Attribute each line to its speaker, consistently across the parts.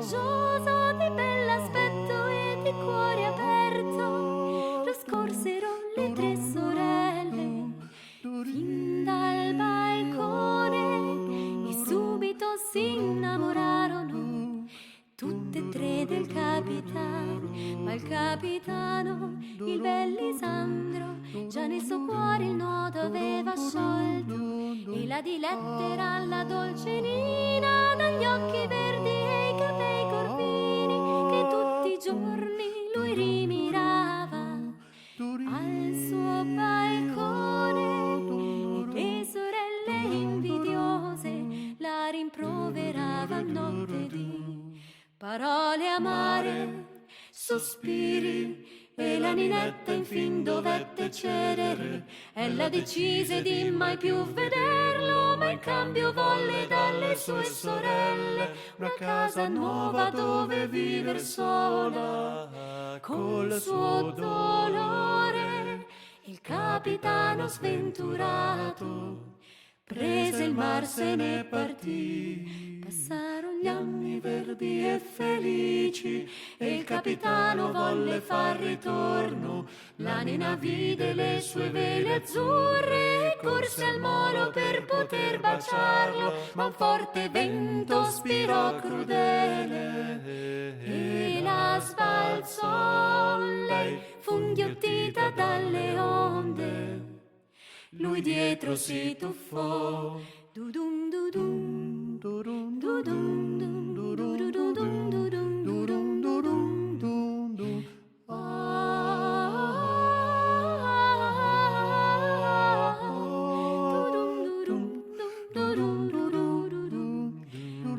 Speaker 1: coraggioso, di bell'aspetto e di cuore aperto. Lo scorsero le tre sorelle fin dal balcone e subito si innamorarono tutte e tre del capitano. Ma il capitano, il bel Lisandro, già nel suo cuore il nodo aveva sciolto, e la dilettera la dolce Nina, dagli occhi verdi e i capelli corvini, che tutti i giorni lui rimirava al suo balcone. Le sorelle invidiose la rimproveravano notte di parole amare, sospiri, e la ninetta infin dovette cedere. Ella decise di mai più vederlo, ma in cambio volle dalle sue sorelle una casa nuova dove viver sola col suo dolore. Il capitano sventurato prese il mar, se ne partì. Passarono gli anni verdi e felici, e il capitano volle far ritorno. La nena vide le sue vele azzurre e corse al molo per poter baciarlo, ma un forte vento spirò crudele e la sbalzò. Lei fu inghiottita dalle onde, lui dietro si tuffò. Dudum dudum, dudum dudum, dudum dudum, dudum dudum, dudum dudum.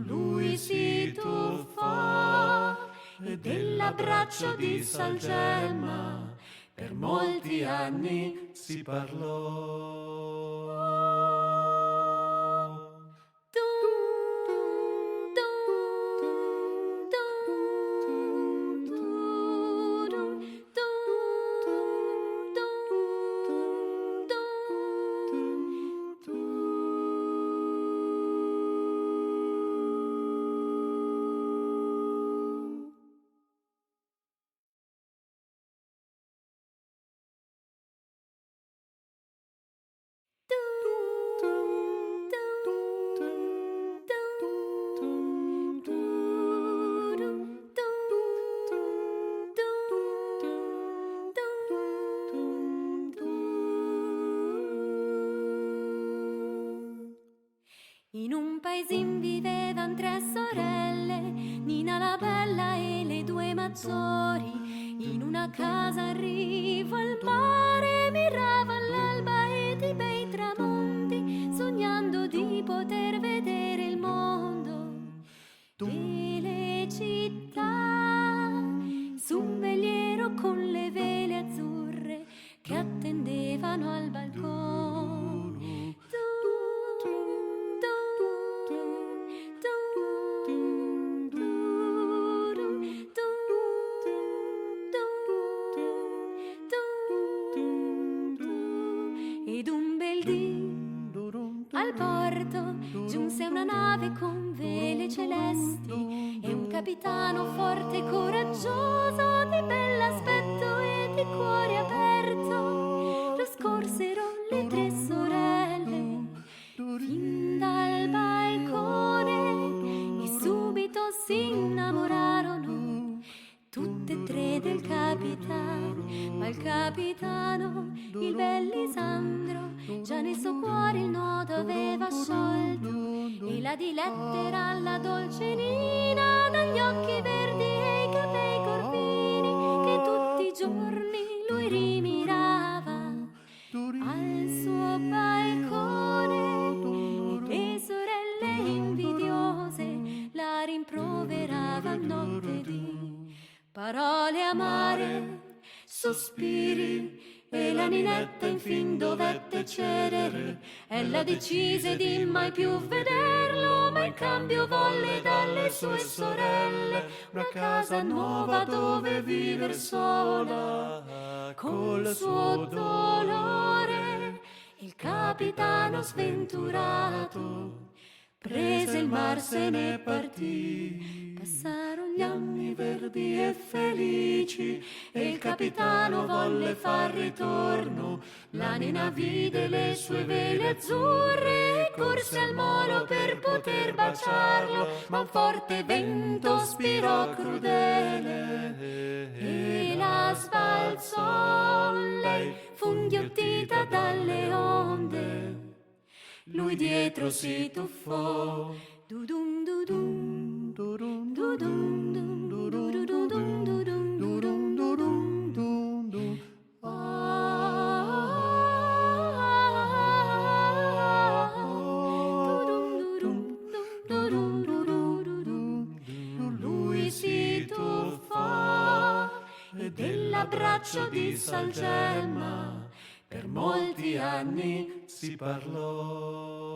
Speaker 1: Lui si tuffò e dell'abbraccio di salgemma per molti anni si parlò. In un paesin vivevan tre sorelle, Nina la bella e le due maggiori. In una casa a rivo al mare miravan l'alba e di bei tramonti, sognando di poter vedere il mondo e le città. Su un veliero con le vele azzurre che attendevano al balcone. Ed un bel dì al porto giunse una nave con vele celesti e un capitano forte e coraggioso, di bell'aspetto e di cuore aperto. Lo scorsero le tre sorelle fin dal balcone e subito si innamorarono tutte e tre del capitano. Ma il capitano, il bel Lisandro, già nel suo cuore il nodo aveva sciolto, e la dilettera la dolce Nina, dagli occhi verdi e i capelli corvini, che tutti i giorni lui rimirava al suo balcone. Le sorelle invidiose la rimproveravano notte di parole amare, sospiri, e la ninetta infin dovette cedere. Ella decise di mai più vederlo, ma in cambio volle dalle sue sorelle una casa nuova dove viver sola col suo dolore. Il capitano sventurato prese il mar, se ne partì. Passarono
Speaker 2: e felici, e il capitano volle far ritorno. La nena vide le sue vele azzurre, corse al molo per poter baciarlo, ma un forte vento spirò crudele e la sbalzò. Lei fu inghiottita dalle onde, lui dietro si tuffò.
Speaker 1: Dudum dudum, dudum dudum, dudum dudum, dudum dudum, dudum dudum.
Speaker 2: Lui si tuffò e dell'abbraccio di salgemma per molti anni si parlò.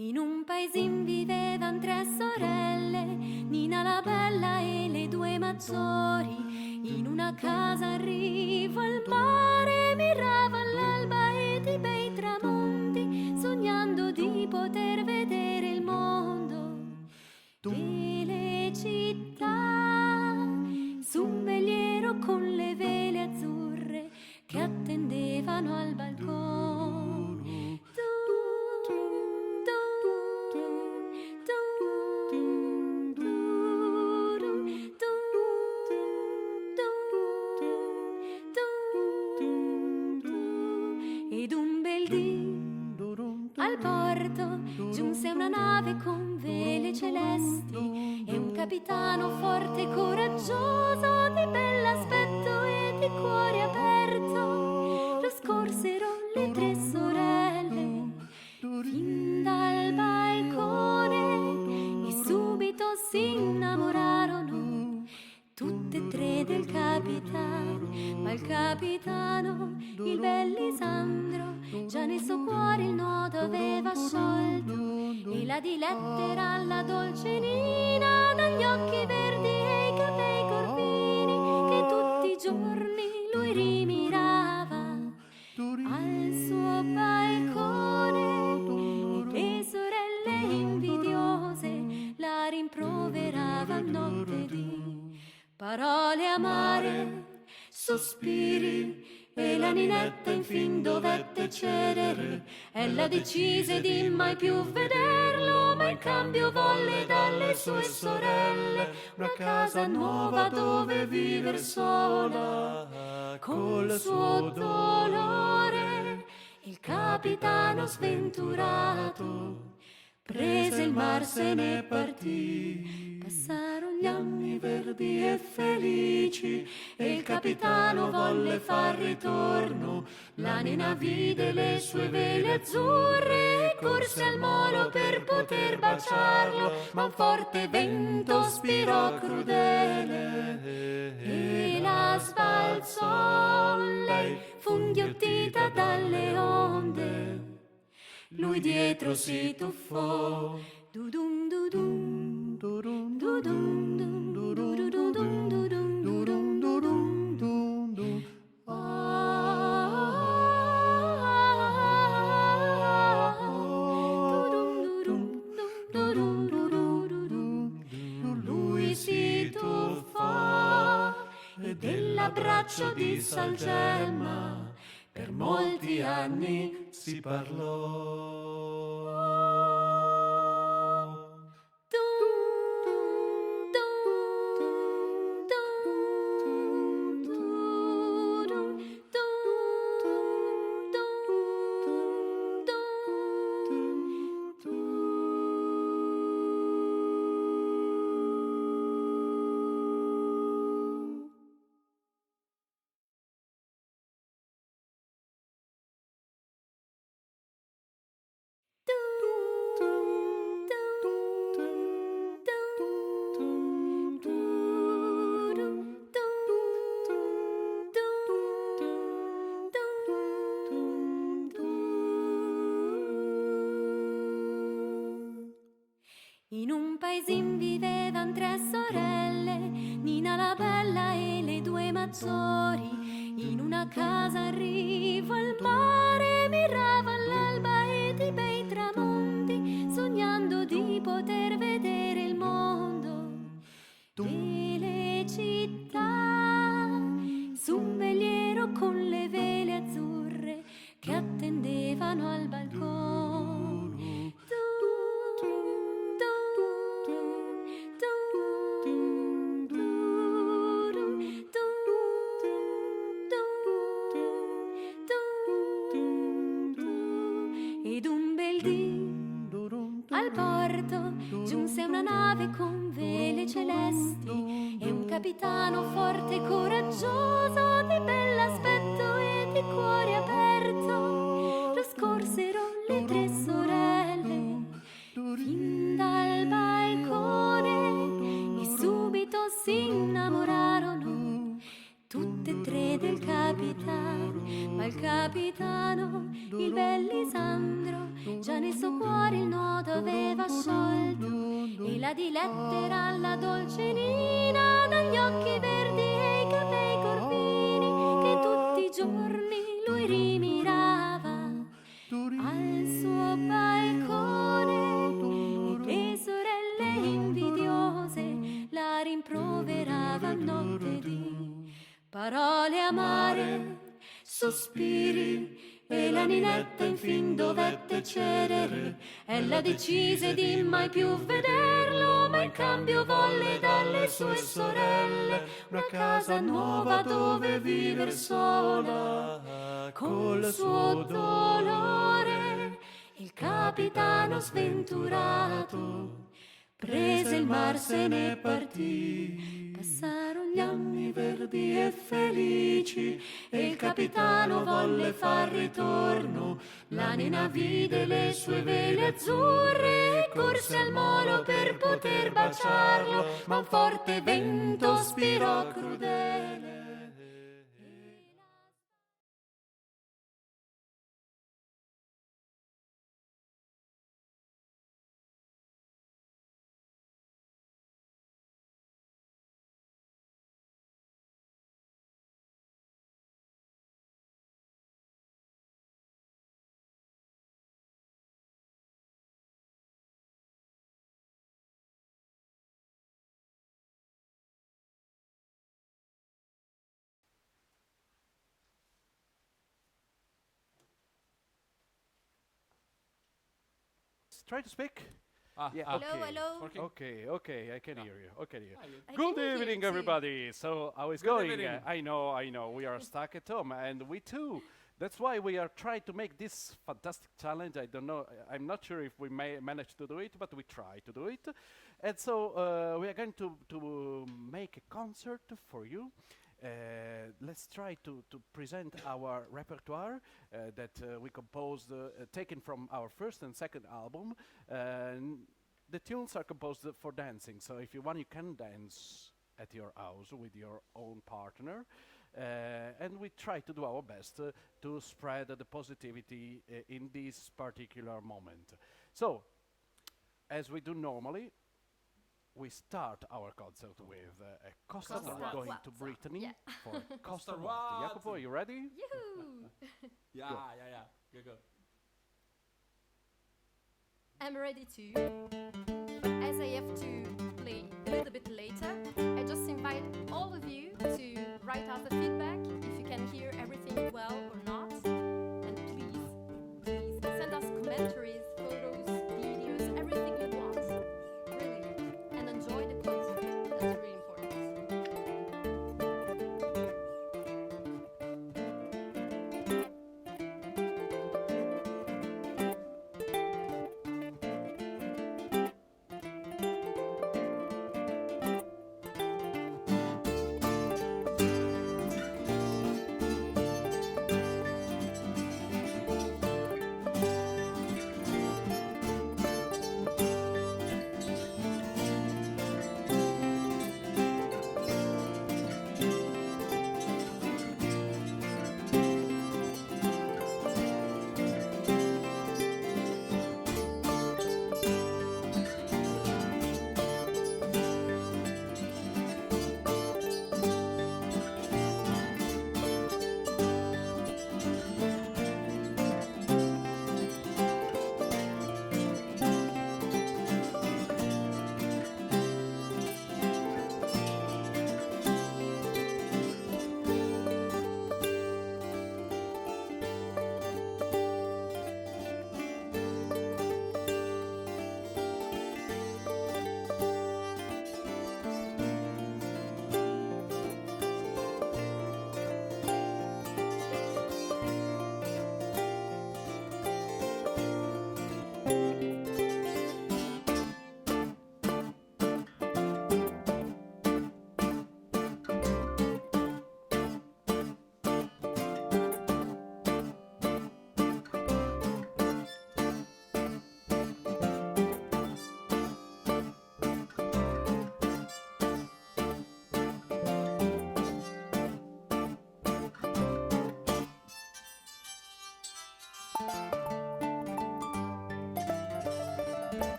Speaker 1: In un paesin vivevan tre sorelle, Nina la bella e le due maggiori. In una casa in riva al mare miravan l'alba e di bei tramonti, sognando di poter vedere il mondo e le città. Su un veliero con le vele azzurre che attendevano al balcone. Ed un bel dì al porto giunse una nave con vele celesti e un capitano forte e coraggioso, di bell'aspetto e di cuore aperto. Lo scorsero le tre sorelle fin dal balcone e subito si innamorarono tutte e tre del capitano. Ma il capitano, il bel Lisandro, già nel suo cuore il nodo aveva sciolto, e la dilettera alla dolce Nina, dagli occhi verdi e i capelli corvini, che tutti i giorni lui rimirava al suo balcone. Le sorelle invidiose la rimproveravano notte di parole amare, sospiri, e la ninetta infin dovette cedere. Ella decise di mai più vederlo, ma in cambio volle dalle sue sorelle una casa nuova dove viver sola col suo dolore. Il capitano sventurato prese il mar, se ne partì. Passarono gli anni verdi e felici, e il capitano volle far ritorno. La nena vide le sue vele azzurre, corse al molo per poter baciarlo, ma un forte vento spirò crudele e la sbalzò. Lei fu inghiottita dalle onde, lui dietro si tuffò. Dudum dudum, dudum dudum, dudum dudum, dudum dudum, dudum dudum. Lui si tuffò e dell'abbraccio di salgemma per molti anni si parlò. In un paesin vivevan 3 sorelle, Nina la bella e le 2 maggiori. In una casa in riva al mare miravan l'alba ed i bei tramonti, sognando di poter vedere il mondo e le città. Su un veliero con le vele azzurre che attendevano al balcone. Ed un bel dì al porto giunse una nave con vele celesti e un capitano forte e coraggioso, di bell'aspetto e di cuore aperto. Lo scorsero le 3 sorelle fin dal balcone e subito si innamorarono tutte e 3 del capitano. Ma il capitano, il bel Lisandro, già nel suo cuore il nodo aveva sciolto, e la dilettera la dolce Nina, dagli occhi verdi e i capelli corvini, che tutti i giorni lui rimirava al suo balcone. Le sorelle invidiose la rimproveravano notte di parole amare, sospiri, e la ninetta infin dovette cedere. Ella decise di mai più vederlo, ma in cambio volle dalle sue sorelle una casa nuova dove viver sola col suo dolore. Il capitano sventurato prese il mar, se ne partì. Passarono gli anni verdi e felici e il capitano volle far ritorno. La nena vide le sue vele azzurre e corse al molo per poter baciarlo, ma un forte vento spirò crudele.
Speaker 3: Try to speak. Yeah,
Speaker 1: Hello,
Speaker 3: okay.
Speaker 1: hello.
Speaker 4: Working?
Speaker 3: Okay, I can hear you. Okay,
Speaker 4: Ah, you-
Speaker 1: I
Speaker 3: Good
Speaker 1: can hear
Speaker 3: evening,
Speaker 1: you.
Speaker 3: everybody. So, how is
Speaker 4: Good
Speaker 3: going?
Speaker 4: evening.
Speaker 3: I know. We are stuck at home, and we too. That's why we are trying to make this fantastic challenge. I don't know. I'm not sure if we may manage to do it, but we try to do it. And so we are going to make a concert for you. Let's try to present our repertoire that we composed, taken from our first and second album. The tunes are composed for dancing, so if you want, you can dance at your house with your own partner. And we try to do our best to spread the positivity in this particular moment. So, as we do normally, we start our concert with a Costa
Speaker 1: Costa
Speaker 3: Wats going
Speaker 1: Wats.
Speaker 3: to Brittany
Speaker 1: Yeah.
Speaker 3: for Costa
Speaker 4: Costa
Speaker 3: Wats.
Speaker 4: Wats.
Speaker 3: Jacopo, are you ready?
Speaker 1: Yoo-hoo!
Speaker 4: Yeah. Go.
Speaker 1: I'm ready too. But as I have to play a little bit later, I just invite all of you to write us a feedback if you can hear everything well or not. And please send us commentaries, photos, videos, everything you want. Really. And enjoy the concert. That's really important.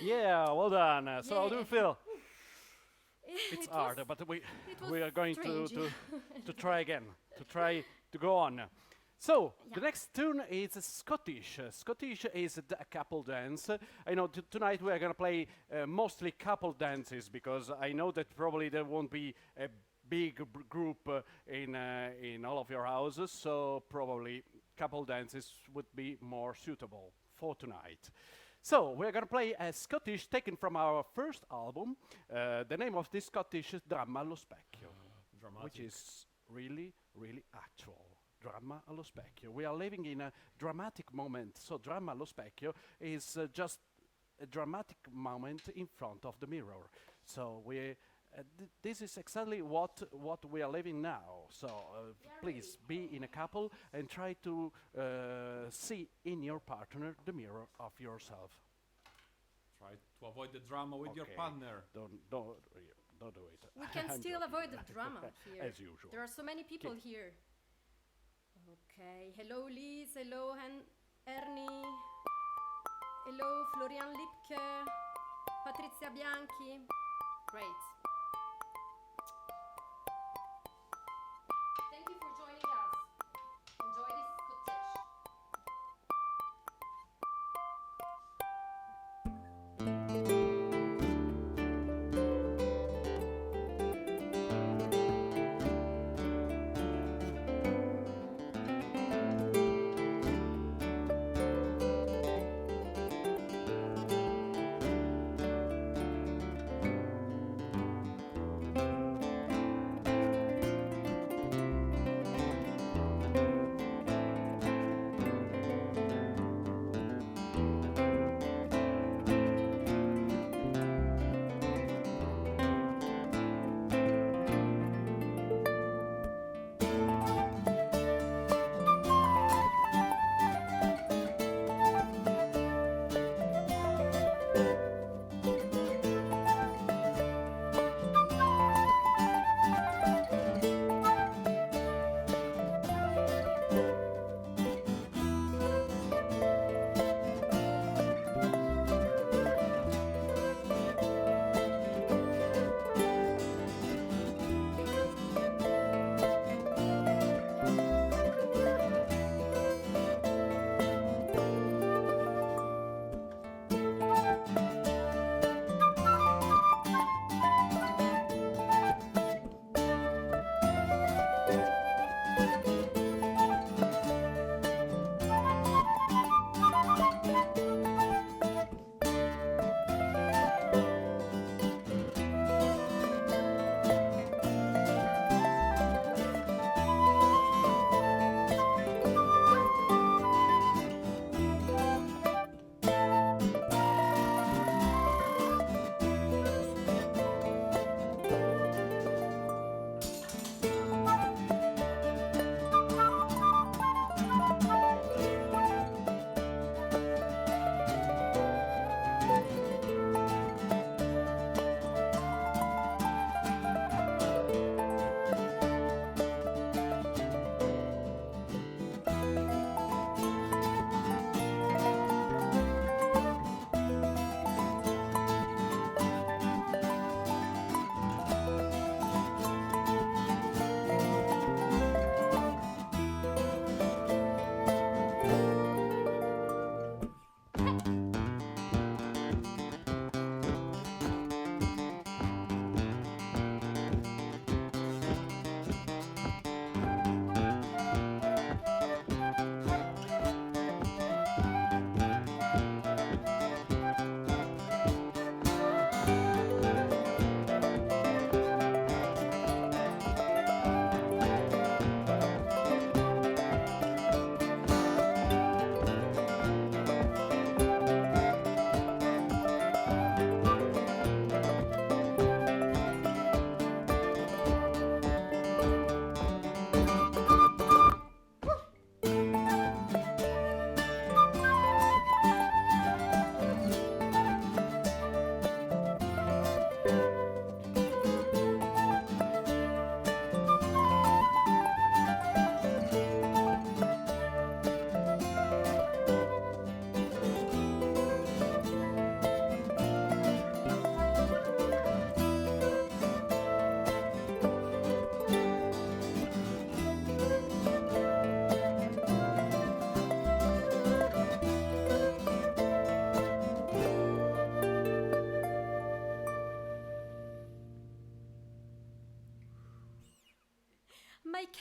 Speaker 3: Yeah, well done. So how do you
Speaker 1: Yeah.
Speaker 3: feel?
Speaker 1: It
Speaker 3: It's
Speaker 1: was-
Speaker 3: hard, but
Speaker 1: it
Speaker 3: we are
Speaker 1: was
Speaker 3: going
Speaker 1: strange.
Speaker 3: to try again, to try to go on. So the
Speaker 1: Yeah.
Speaker 3: next tune is Scottish. Scottish is a couple dance. I know tonight we are going to play mostly couple dances because I know that probably there won't be a big group in all of your houses, so probably couple dances would be more suitable for tonight. So we're gonna play a Scottish taken from our first album. The name of this Scottish is Dramma allo specchio, which is really, really actual. Dramma allo specchio. We are living in a dramatic moment. So Dramma allo specchio is just a dramatic moment in front of the mirror. So this is exactly what we are living now. So please be in a couple and try to see in your partner the mirror of yourself.
Speaker 4: Try to avoid the drama with your
Speaker 3: Okay.
Speaker 4: partner.
Speaker 3: Don't do it.
Speaker 1: We can
Speaker 3: I'm
Speaker 1: still
Speaker 3: joking.
Speaker 1: avoid the drama here.
Speaker 3: As usual.
Speaker 1: There are so many people
Speaker 3: Okay.
Speaker 1: here. Okay. Hello, Liz. Hello, Ernie. Hello, Florian Lipke. Patrizia Bianchi. Great. Thank you for joining us. Enjoy this Scottish.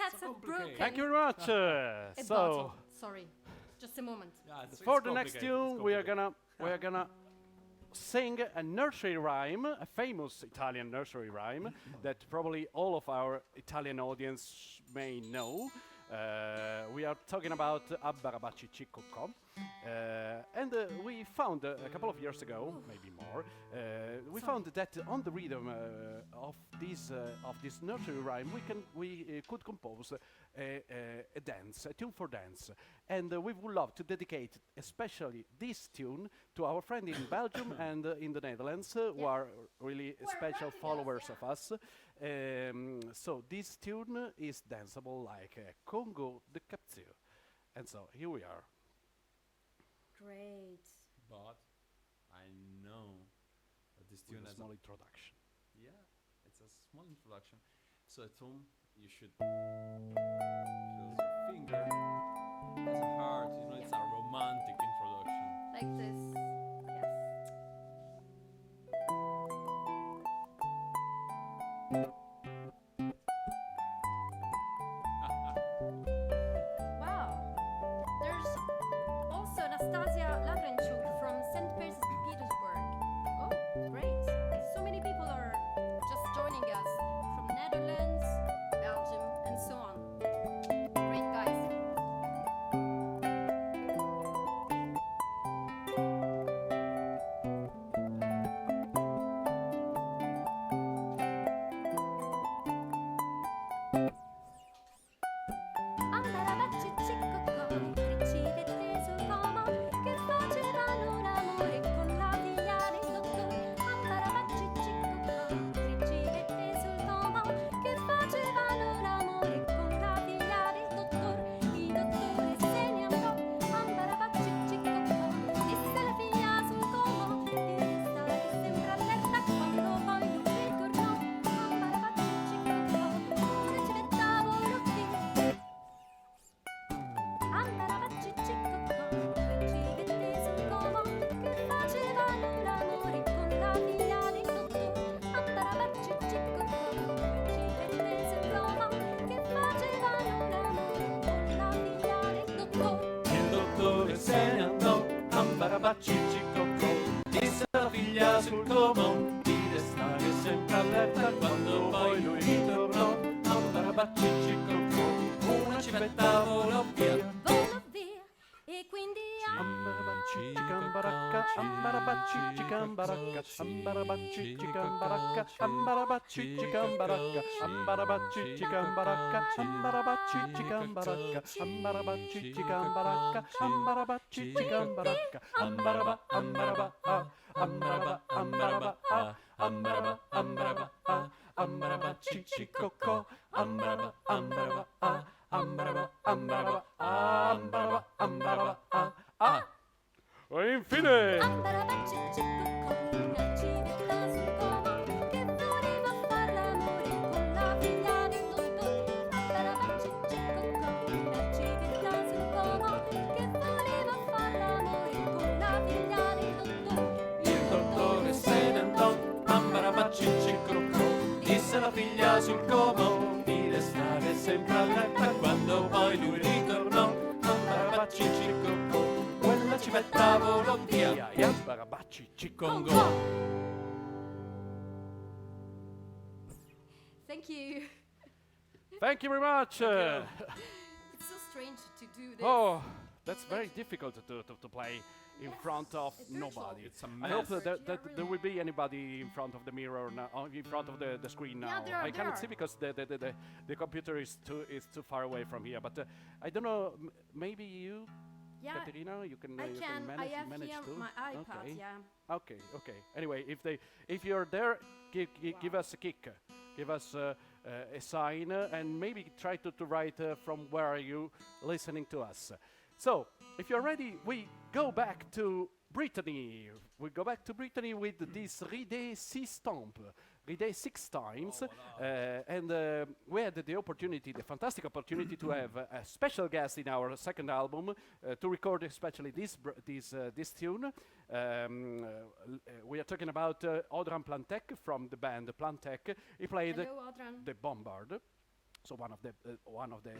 Speaker 1: cats
Speaker 4: So
Speaker 1: have broken
Speaker 4: complicated.
Speaker 3: Thank you very much.
Speaker 1: a
Speaker 3: So
Speaker 1: bottle. Sorry, just a moment.
Speaker 4: Yeah, it's
Speaker 3: for the next
Speaker 4: complicated, it's
Speaker 3: tune, we are
Speaker 4: complicated.
Speaker 3: gonna sing a nursery rhyme, a famous Italian nursery rhyme that probably all of our Italian audience may know. We are talking about Abbarabacci Ciccocco. And we found a couple of years ago, maybe more, we found that on the rhythm of this nursery rhyme, we could compose a dance, a tune for dance, and we would love to dedicate especially this tune to our friend in Belgium and in the Netherlands, who are really special followers of us. So this tune is danceable like Congo de Capture, and so here we are.
Speaker 1: Great.
Speaker 4: But I know that this tune
Speaker 3: With a
Speaker 4: has
Speaker 3: small introduction.
Speaker 4: yeah, it's a small introduction. So at home you should close your finger as a heart. You know, it's a romantic introduction.
Speaker 1: Like this. Yes. Wow. There's also Anastasia Lavrenchuk from St. Petersburg. Oh, great. So many people are just joining us from Netherlands, Belgium, and so on. Great, guys. Ambarabacci ciccocco, riccidette sul pomo, che facevano l'amore con la figlia del dottor. Ambarabacci ciccocco, riccidette sul pomo, che facevano l'amore con la figlia del dottor. Il dottore se ne andò, ambarabacci ciccocco, disse la figlia sul pomo, di stare sempre allerta quando poi lui ritornò. Ambarabacci ciccocco, ora ci mettavo l'occhio. Ambarabacci ciccocco, riccidette sul pomo, che facevano l'amore con la figlia del dottor. Ambarabacci ciccocco, riccidette sul pomo, che facevano l'amore con la figlia del dottor.
Speaker 2: Il dottore se ne andò, Ambarabacci Ciccocco, disse alla figlia sul como di restare sempre allerta quando poi lui ritornò. Ambarabacci Ciccocco, una civetta volò via.
Speaker 1: Volò via e quindi
Speaker 3: Ambarabacci cicambaracca, ambarabacci cicambaracca, ambarabacci cicambaracca, ambarabacci cicambaracca, ambarabacci cicambaracca, ambarabacci cicambaracca, ambarabacci cicambaracca, ambarabacci cicambaracca, ambaraba ambaraba ah, ambaraba ambaraba ah, ambaraba ambaraba ah, ambarabacci ciccocco, ambaraba ambaraba ah, ambaraba ambaraba ah, ambaraba ambaraba ah, ah. E infine
Speaker 1: Ambarabacci ciccocco, una civetta sul como, che voleva far l'amore con la figlia del dottor. Ambarabacci ciccocco, una civetta sul como, che voleva far l'amore con la figlia del dottor.
Speaker 2: Il dottore se ne andò, Ambarabacci Ciccocco, disse alla figlia sul como di restare sempre allerta quando poi lui ritornò. Ambarabacci Ciccocco, quella civetta volò via.
Speaker 3: e ambarabacci
Speaker 2: Congo.
Speaker 1: Thank you.
Speaker 3: Thank you very much.
Speaker 1: It's so strange to do this.
Speaker 3: Oh, that's very difficult to play in front of
Speaker 1: It's virtual.
Speaker 3: nobody.
Speaker 4: It's a
Speaker 3: I hope
Speaker 4: mess.
Speaker 3: that there will be anybody in front of the mirror now, in front of the screen now.
Speaker 1: Yeah, there
Speaker 3: I cannot
Speaker 1: are.
Speaker 3: see because the computer is too far away from here. But I don't know. Maybe you,
Speaker 1: Yeah,
Speaker 3: Katerina, you can
Speaker 1: I
Speaker 3: you
Speaker 1: can.
Speaker 3: manage,
Speaker 1: I have
Speaker 3: manage
Speaker 1: here
Speaker 3: too.
Speaker 1: my iPad.
Speaker 3: Okay.
Speaker 1: Yeah.
Speaker 3: Okay. Anyway, if you're there, give us a kick, give us a sign, and maybe try to write from where are you listening to us. So, if you're ready, we go back to Brittany. We go back to Brittany with this Ride Si Stomp. Ride 6 times, and we had the opportunity, the fantastic opportunity to have a special guest in our second album to record especially this tune. We are talking about Audran Plantek from the band Plantek. He played
Speaker 1: Hello, Audran.
Speaker 3: the bombard. one of the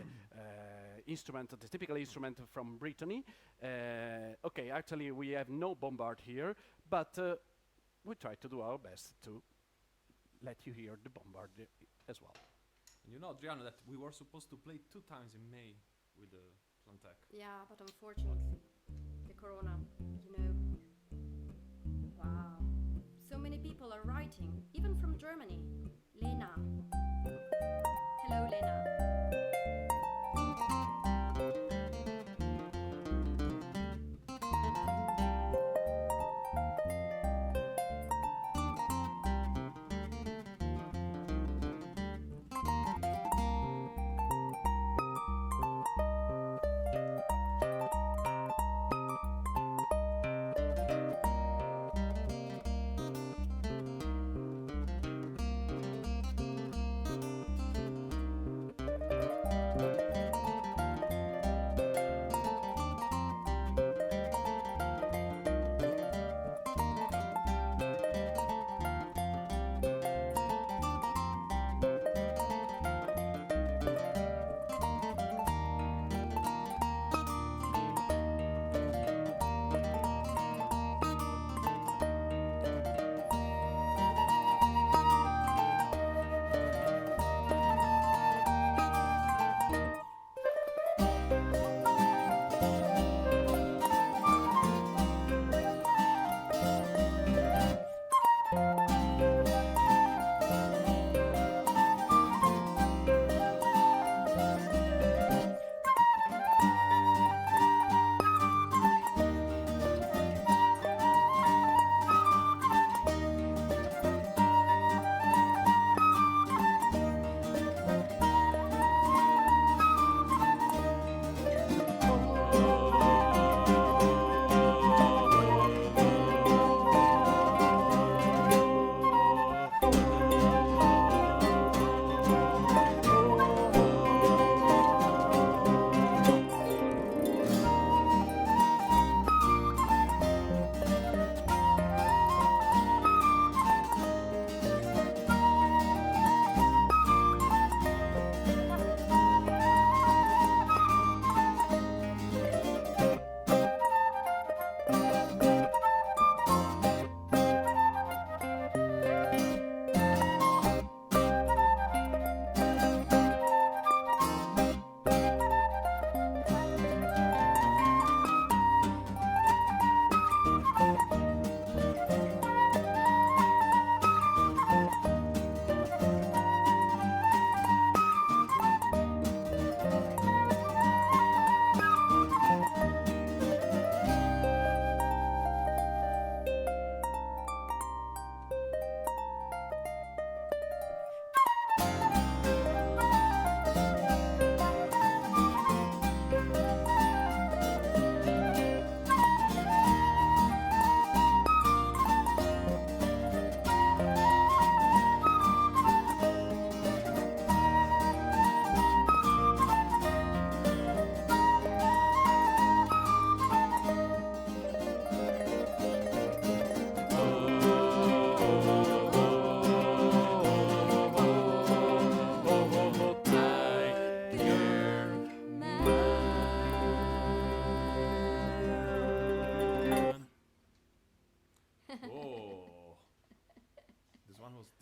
Speaker 3: instrument, the typical instrument from Brittany. Okay, actually we have no bombard here, but we try to do our best to let you hear the bombard as well.
Speaker 4: And you know, Adriano, that we were supposed to play 2 times in May with the Plantec.
Speaker 1: Yeah, but unfortunately, the corona, you know. Wow. So many people are writing, even from Germany. Lena. Hello, Lena.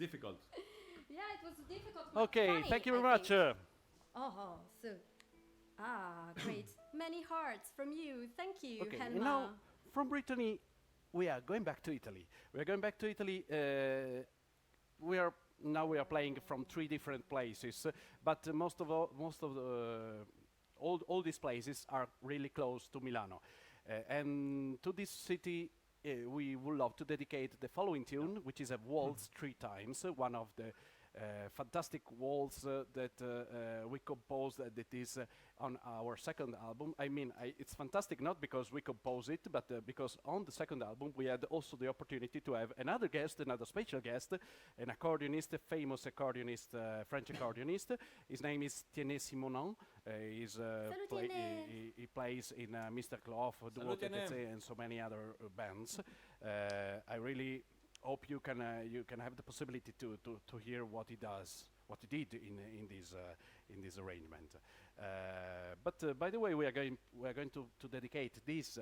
Speaker 4: difficult.
Speaker 1: Yeah, it was difficult. But
Speaker 3: Okay,
Speaker 1: funny,
Speaker 3: thank you very
Speaker 1: I
Speaker 3: much.
Speaker 1: think. Oh, so. Great. Many hearts from you. Thank you,
Speaker 3: Okay,
Speaker 1: Helma.
Speaker 3: now from Brittany, we are going back to Italy. We are going back to Italy. We are playing from 3 different places, but most of the all these places are really close to Milano, and to this city. We would love to dedicate the following tune, which is a waltz 3 times, one of the fantastic waltz that we composed that is on our second album. I mean, it's fantastic not because we composed it, but because on the second album we had also the opportunity to have another guest, another special guest, an accordionist, a famous accordionist, French accordionist. His name is Tiene Simonon. He plays in Mr. Clough,
Speaker 4: Salut, Tiene.
Speaker 3: and so many other bands. I really hope you can have the possibility to hear what he what he did in this arrangement. But by the way, we are going to dedicate this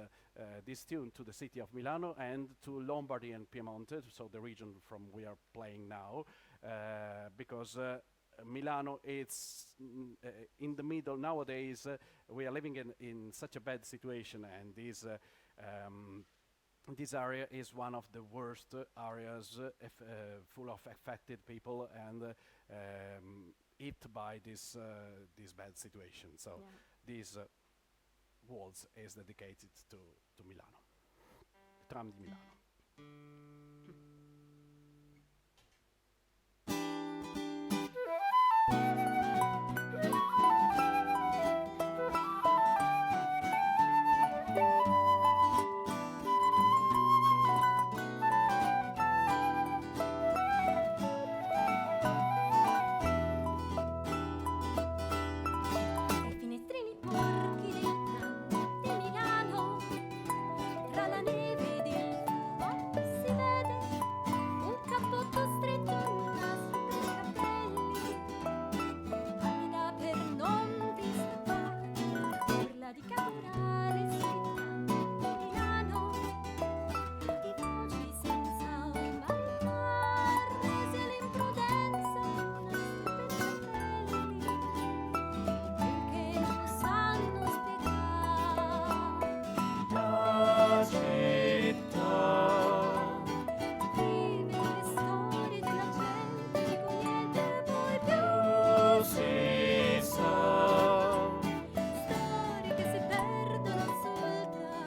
Speaker 3: tune to the city of Milano and to Lombardy and Piemonte, so the region from we are playing now, because Milano is in the middle nowadays. We are living in such a bad situation, and this area is one of the worst areas, full of affected people and hit by this bad situation. So this waltz is dedicated to Milano, tram di Milano.
Speaker 1: Ai finestrini porchi del tram di Milano, tra la neve ed il fumo si vede un cappotto stretto, un nastro per i capelli, valida per non disturbare, urla di caporale sui tram di Milano, di voci senza maritare, rese l'imprudenza, un nastro per i capelli, che non sanno spiegare.
Speaker 2: La città
Speaker 1: Vive le storie della gente di cui niente poi più,
Speaker 2: si sa.
Speaker 1: storie che si perdono sul tram.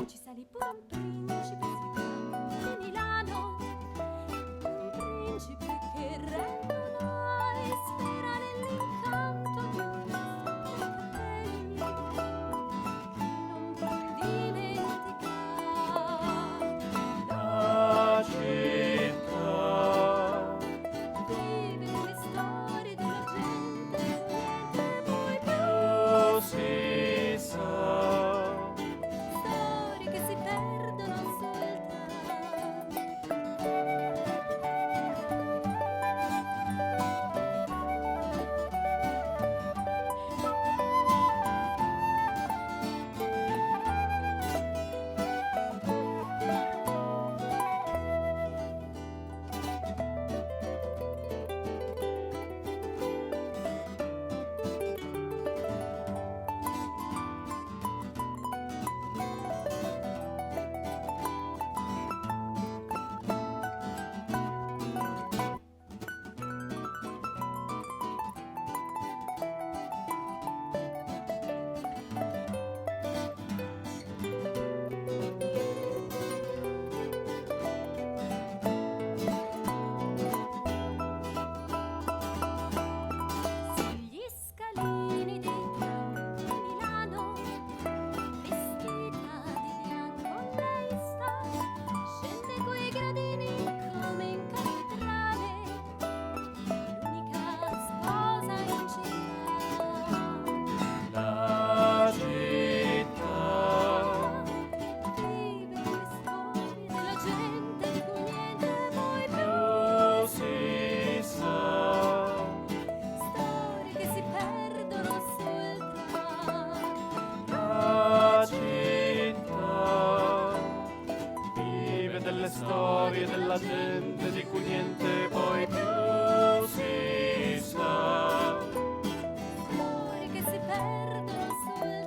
Speaker 1: Ci salì pure un principe sui tram di Milano, un principe che regolò e spera nell'incanto di un nastro per i capelli, che non può dimenticare.
Speaker 2: La città
Speaker 1: Vive le storie della gente, niente poi più,
Speaker 2: si sa.
Speaker 1: storie che si perdono sul tram. Sugli scalini dei tram di Milano, vestita di bianco lei sta, scende quei gradini come in cattedrale, l'unica sposa in città.
Speaker 2: La città
Speaker 1: Vive le storie della gente di cui niente poi più,
Speaker 2: si sa.
Speaker 1: storie che si perdono sul tram.
Speaker 2: La città vive delle storie della gente di cui niente poi più si sa.
Speaker 1: Storie che si perdono sul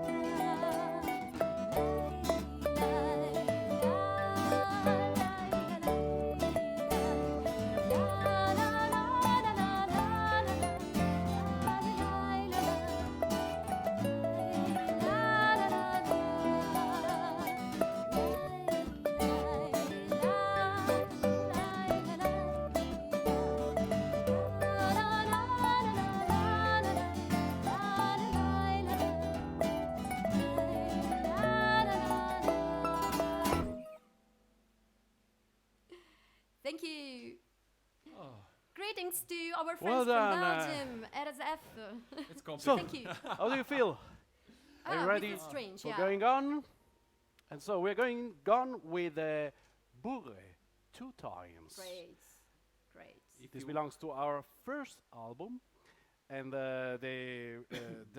Speaker 1: Thank you.
Speaker 4: Oh,
Speaker 1: Greetings to our friends
Speaker 3: Well
Speaker 1: from
Speaker 3: done,
Speaker 1: Belgium, RSF.
Speaker 4: It's
Speaker 3: So,
Speaker 4: complicated.
Speaker 1: Thank you.
Speaker 3: how do you feel? Are you
Speaker 1: We
Speaker 3: ready
Speaker 1: feel strange,
Speaker 3: for
Speaker 1: yeah.
Speaker 3: going on? And so we're going on with Bourre 2 times.
Speaker 1: Great, great.
Speaker 3: This belongs to our first album, and the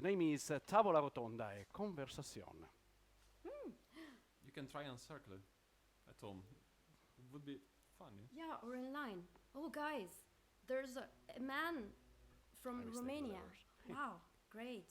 Speaker 3: name is Tavola Rotonda e Conversazione.
Speaker 4: You can try and circle it at home. It would be funny.
Speaker 1: Yeah, or in line. Oh, guys, there's a man from
Speaker 3: Very stable
Speaker 1: Romania.
Speaker 3: levels.
Speaker 1: Wow, great.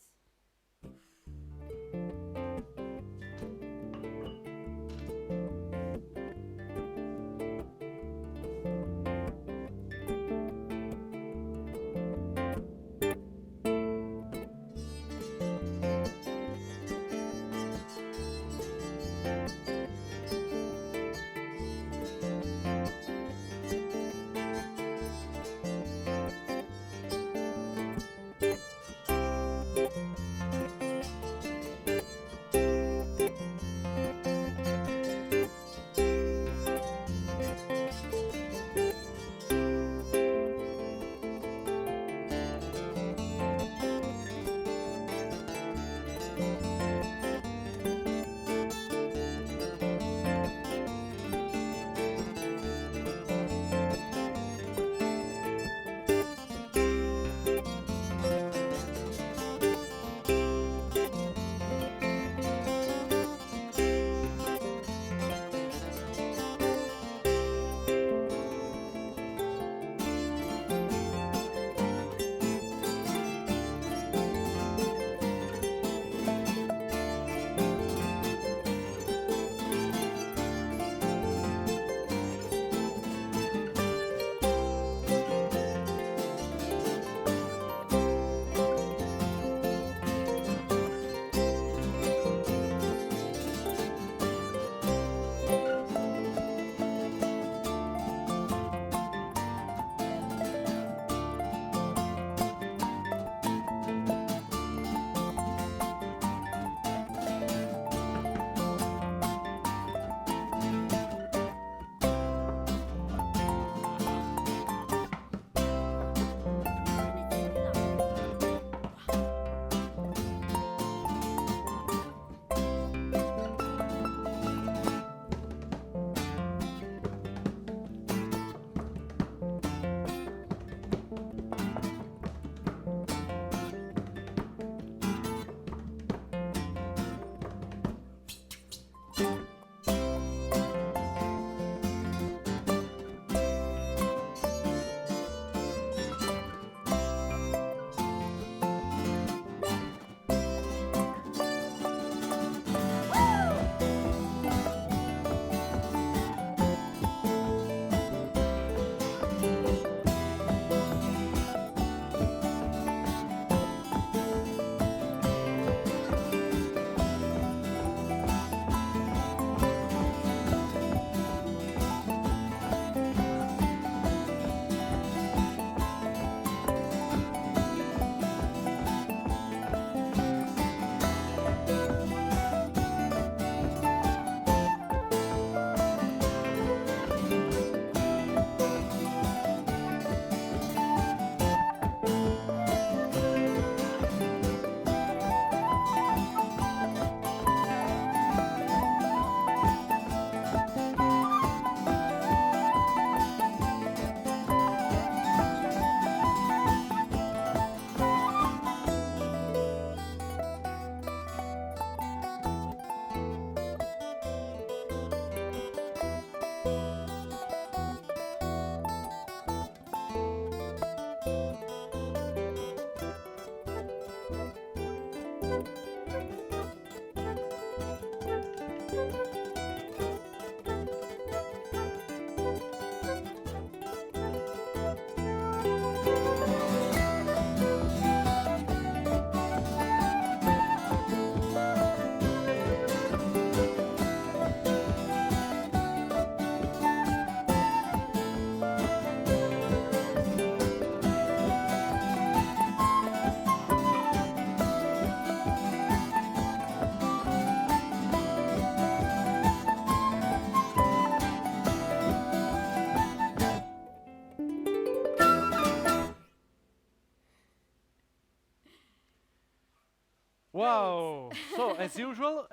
Speaker 3: Wow! So as usual,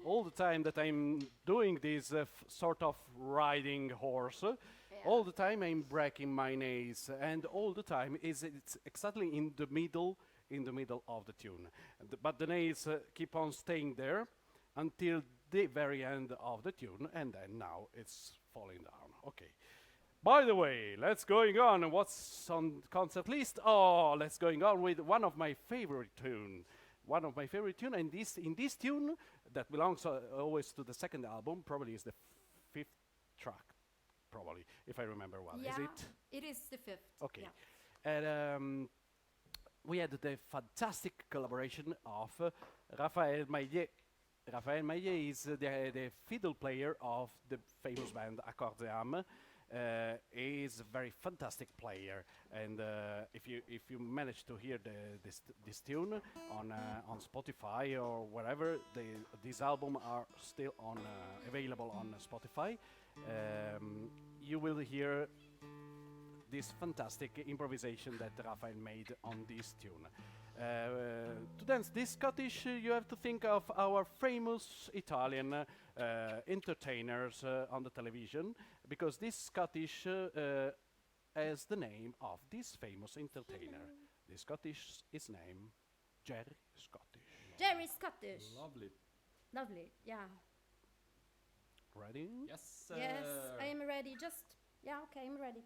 Speaker 3: all the time that I'm doing this sort of riding horse, all the time I'm breaking my knees, and all the time it's exactly in the middle of the tune. But the knees keep on staying there until the very end of the tune, and then now it's falling down. Okay. By the way, let's going on. What's on concert list? Oh, let's going on with one of my favorite tune. One of my favorite tune, and in this tune that belongs always to the second album, probably is the fifth track, probably if I remember well.
Speaker 1: Yeah,
Speaker 3: Is it?
Speaker 1: it is the fifth.
Speaker 3: Okay.
Speaker 1: Yeah.
Speaker 3: And we had the fantastic collaboration of Raphael Maillet. Raphael Maillet is the fiddle player of the famous band Accords et Âme. Is a very fantastic player, and if you manage to hear this tune on Spotify or wherever, this album are still on available on Spotify. You will hear this fantastic improvisation that Raphael made on this tune. To dance this Scottish, you have to think of our famous Italian entertainers on the television, because this Scottish has the name of this famous entertainer. The Scottish is named Jerry Scottish.
Speaker 1: Jerry Scottish.
Speaker 4: Lovely.
Speaker 1: Lovely. Yeah.
Speaker 3: Ready?
Speaker 4: Yes.
Speaker 1: Yes, I am ready. Just yeah. Okay, I'm ready.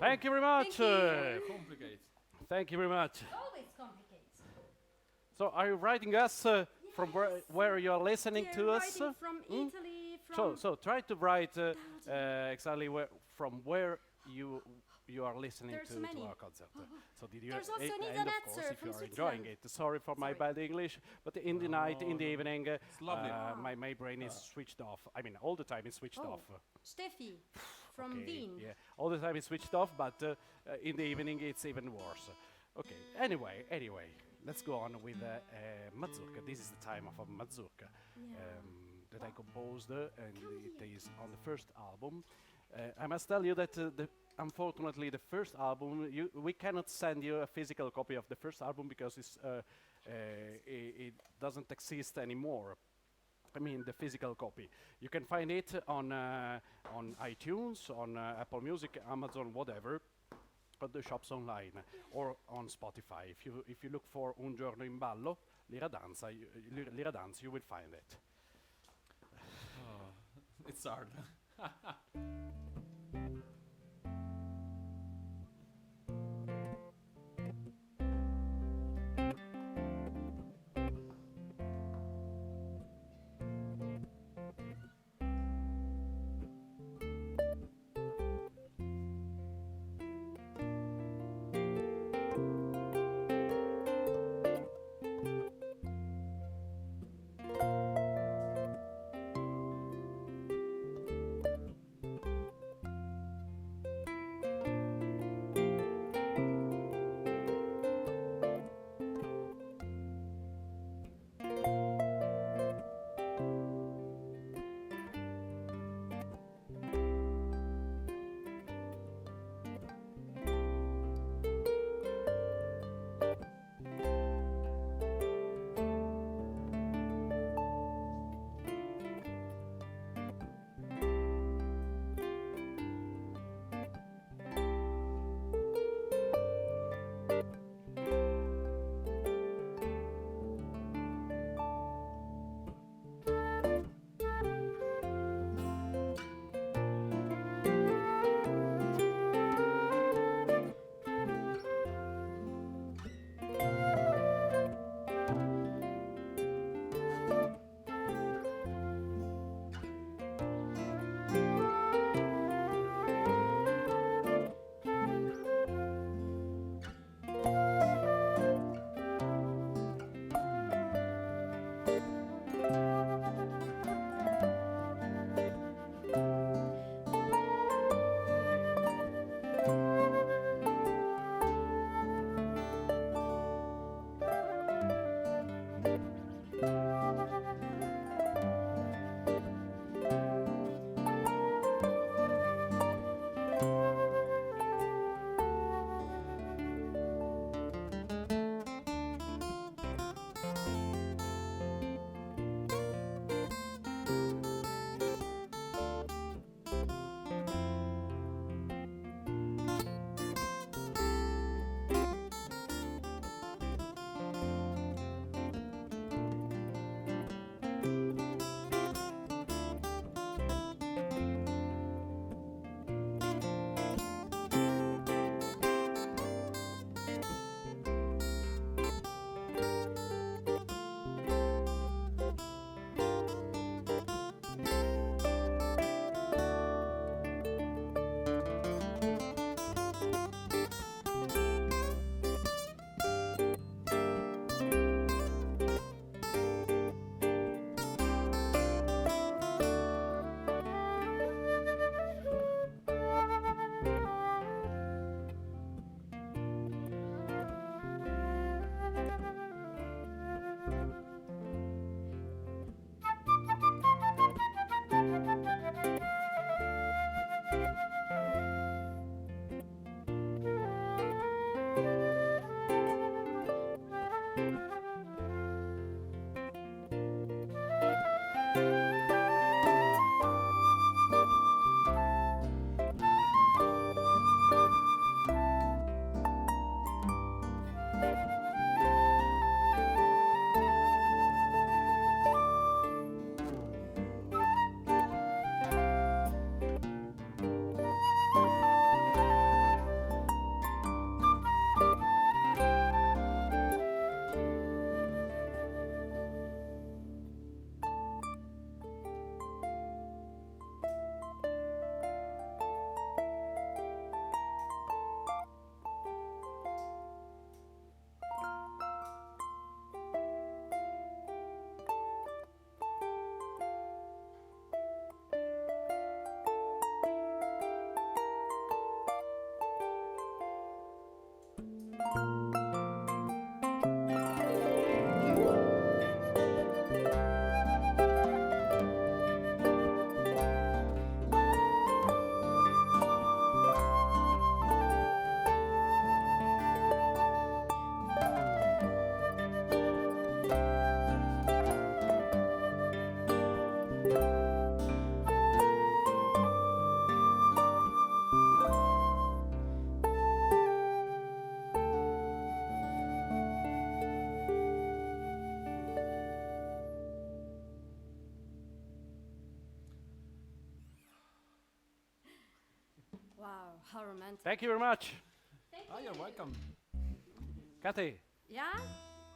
Speaker 3: Thank you very much.
Speaker 1: Thank
Speaker 4: Complicate.
Speaker 3: Thank you very much.
Speaker 1: Always complicates.
Speaker 3: So, are you writing us from where you are listening to us?
Speaker 1: Writing from Italy, from
Speaker 3: So try to write exactly from where you are listening
Speaker 1: There's
Speaker 3: to
Speaker 1: many.
Speaker 3: our concert. So did you?
Speaker 1: There's also an
Speaker 3: and of
Speaker 1: Lyradanz
Speaker 3: course, if
Speaker 1: from
Speaker 3: you are enjoying
Speaker 1: Switzerland.
Speaker 3: it. Sorry for my
Speaker 1: Sorry.
Speaker 3: bad English, but in the night, in the evening,
Speaker 4: lovely.
Speaker 3: my brain is switched off. I mean, all the time it's switched
Speaker 1: Oh.
Speaker 3: off.
Speaker 1: Steffi from
Speaker 3: Okay,
Speaker 1: Wien.
Speaker 3: yeah, all the time it's switched off, but in the evening it's even worse. Okay. Anyway, let's go on with mazurka. This is the time of a mazurka that I composed, and it is on the first album. I must tell you that unfortunately the first album, we cannot send you a physical copy of the first album because it doesn't exist anymore. I mean the physical copy. You can find it on iTunes, on Apple Music, Amazon, whatever, at the shops online or on Spotify. If you look for Un giorno in ballo, Lyradanz, you will find it.
Speaker 4: It's hard.
Speaker 1: How romantic.
Speaker 3: Thank you very much.
Speaker 4: Oh, you're welcome.
Speaker 3: Kathy,
Speaker 1: Yeah?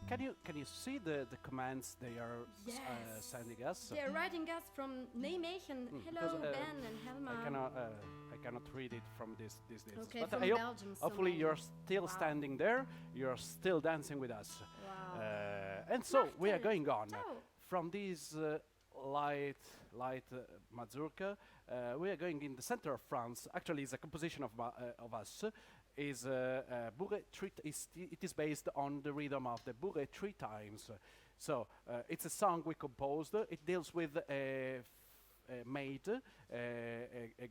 Speaker 3: can you see the commands they are
Speaker 1: Yes.
Speaker 3: sending us?
Speaker 1: They're writing us from Nijmegen. Hello,
Speaker 3: because,
Speaker 1: Ben and Helma.
Speaker 3: I cannot read it from this disc.
Speaker 1: Okay,
Speaker 3: But
Speaker 1: from
Speaker 3: I hope
Speaker 1: Belgium.
Speaker 3: hopefully
Speaker 1: someone.
Speaker 3: you're still
Speaker 1: Wow.
Speaker 3: standing there. You're still dancing with us.
Speaker 1: Wow.
Speaker 3: And so we are
Speaker 1: Notte.
Speaker 3: going on
Speaker 1: Ciao.
Speaker 3: from this light mazurka. We are going in the center of France. Actually, it's a composition of us. Is bourré it is based on the rhythm of the bourré 3 times. So it's a song we composed. It deals with a maid, a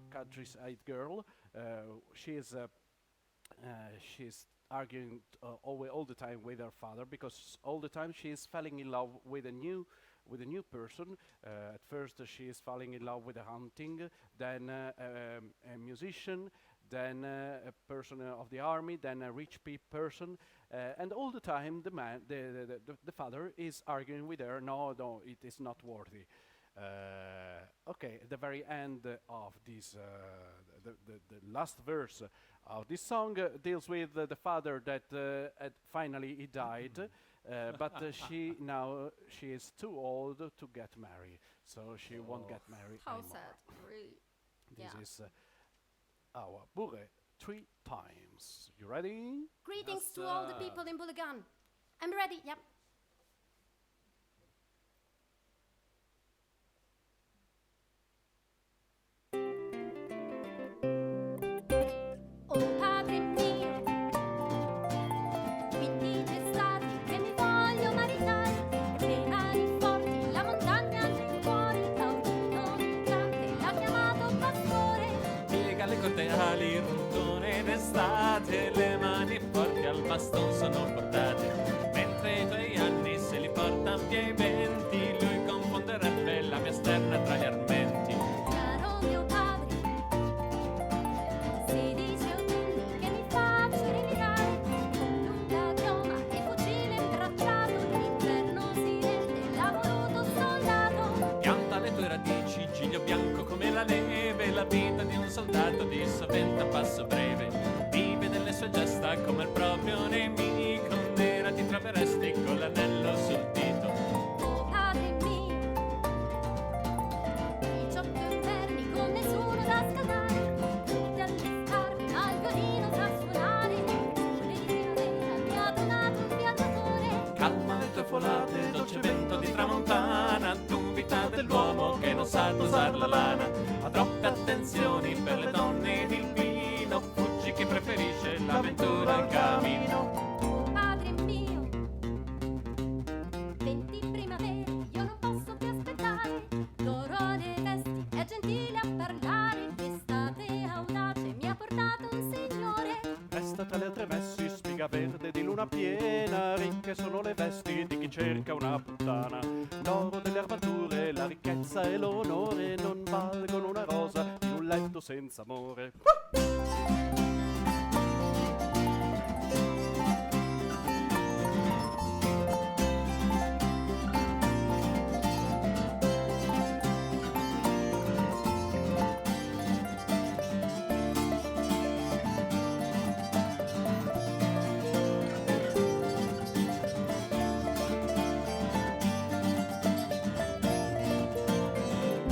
Speaker 3: countryside girl. She's arguing all the time with her father because all the time she is falling in love with a new person. At first she is falling in love with a hunting, then a musician, then a person of the army, then a rich person, and all the time the father is arguing with her. No, it is not worthy. Okay, at the very end of this, the last verse of this song deals with the father that finally he died, but she is too old to get married, so she won't get married
Speaker 1: How
Speaker 3: anymore.
Speaker 1: sad. Really.
Speaker 3: This
Speaker 1: Yeah.
Speaker 3: is our bourré 3 times. You ready?
Speaker 1: Greetings
Speaker 4: Yes,
Speaker 1: to all the
Speaker 4: sir.
Speaker 1: people in Boulegan. I'm ready. Yep. Oh padre mio, mi dice stati che mi voglio maritare, e le mani forti, la montagna nel cuore, taurino vincante, l'ha chiamato pastore.
Speaker 4: Piega le corde ali, il rondone d'estate, le mani forti al baston sono portate, mentre i tuoi anni se li porta via i venti, lui confonderebbe la mia sterna tra gli armenti.
Speaker 1: Caro mio padre, si dice autunni che mi faccio rimirare, con lunga chioma e fucile imbracciato, l'inverno si rende lavoruto soldato.
Speaker 4: Pianta le tue radici, giglio bianco come la neve, la vita di un soldato di sovente a passo breve. Vive delle sue gesta come il proprio nemico, nera ti troveresti con l'anello sul dito.
Speaker 1: Oh padre mio, 18 inverni con nessuno da scaldare, tutti all'estarmi ma il violino sa suonare, sole di primavera mi ha donato un viaggiatore.
Speaker 4: Calma le tue folate, dolce vento di tramontana, tu vita dell'uomo che non sa dosar la lana. Ha troppe attenzioni per le donne ed il vino, fuggi chi preferisce l'avventura al camino.
Speaker 1: Oh padre mio, 20 primavere io non posso più aspettare, d'oro le vesti è gentile a parlare, d'estate audace mi ha portato un signore.
Speaker 3: Resta tra le altre messi, spiga verde di luna piena, ricche sono le vesti di chi cerca una puttana. L'oro delle armature, la ricchezza e l'onore non valgono una rosa in un letto senza amore.